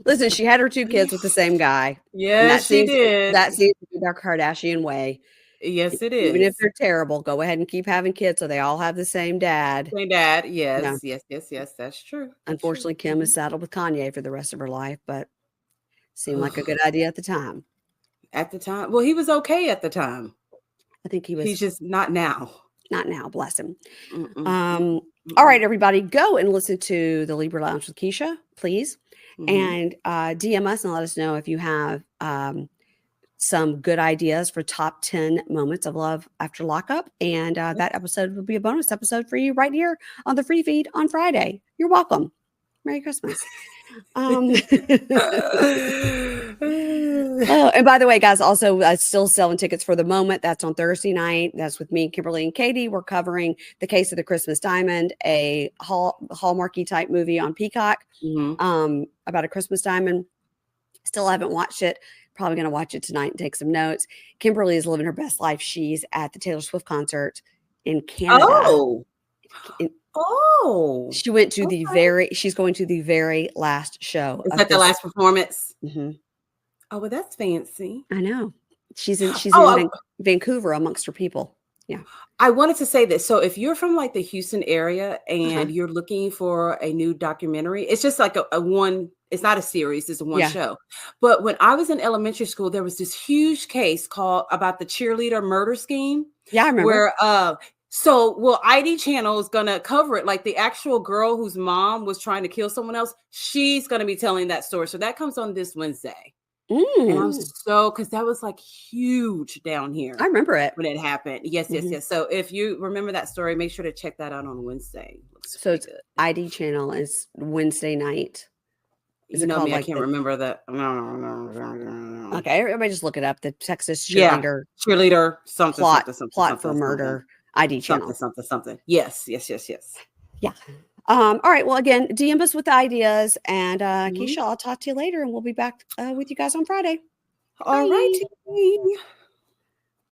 Listen, she had her 2 kids with the same guy. Yes, she did. That seems to be their Kardashian way. Yes, it is. Even if they're terrible, go ahead and keep having kids so they all have the same dad. Same dad. Yes, yes. That's true. Unfortunately, Kim is saddled with Kanye for the rest of her life, but seemed like a good idea at the time. Well, he was okay at the time. I think he was. He's just not now. Not now, bless him. All right, everybody, go and listen to the Libra Lounge with Keisha, please. And DM us and let us know if you have some good ideas for top 10 moments of love after lockup. And that episode will be a bonus episode for you right here on the free feed on Friday. You're welcome. Merry Christmas. Oh, and by the way, guys, also still selling tickets for The Moment. That's on Thursday night. That's with me, Kimberly, and Katie. We're covering The Case of the Christmas Diamond, a Hallmarky type movie on Peacock about a Christmas diamond. Still haven't watched it. Probably going to watch it tonight and take some notes. Kimberly is living her best life. She's at the Taylor Swift concert in Canada. She went to she's going to the very last show. Is that the last performance? Mm-hmm. Oh, well, that's fancy. I know. She's in Vancouver amongst her people. Yeah. I wanted to say this. So if you're from like the Houston area and you're looking for a new documentary, it's just like a one, it's not a series, it's a one show. But when I was in elementary school, there was this huge case about the cheerleader murder scheme. Yeah, I remember. Where ID Channel is going to cover it. Like the actual girl whose mom was trying to kill someone else, she's going to be telling that story. So that comes on this Wednesday. And I'm because that was like huge down here. I remember it when it happened. Yes. So if you remember that story, make sure to check that out on Wednesday. So it's good. ID Channel is Wednesday night. Is it called? I can't remember that. Okay, everybody just look it up. The Texas cheerleader something plot for murder. ID Channel something. Yes. Yeah. All right. Well, again, DM us with the ideas, and Keisha, I'll talk to you later, and we'll be back with you guys on Friday. All right.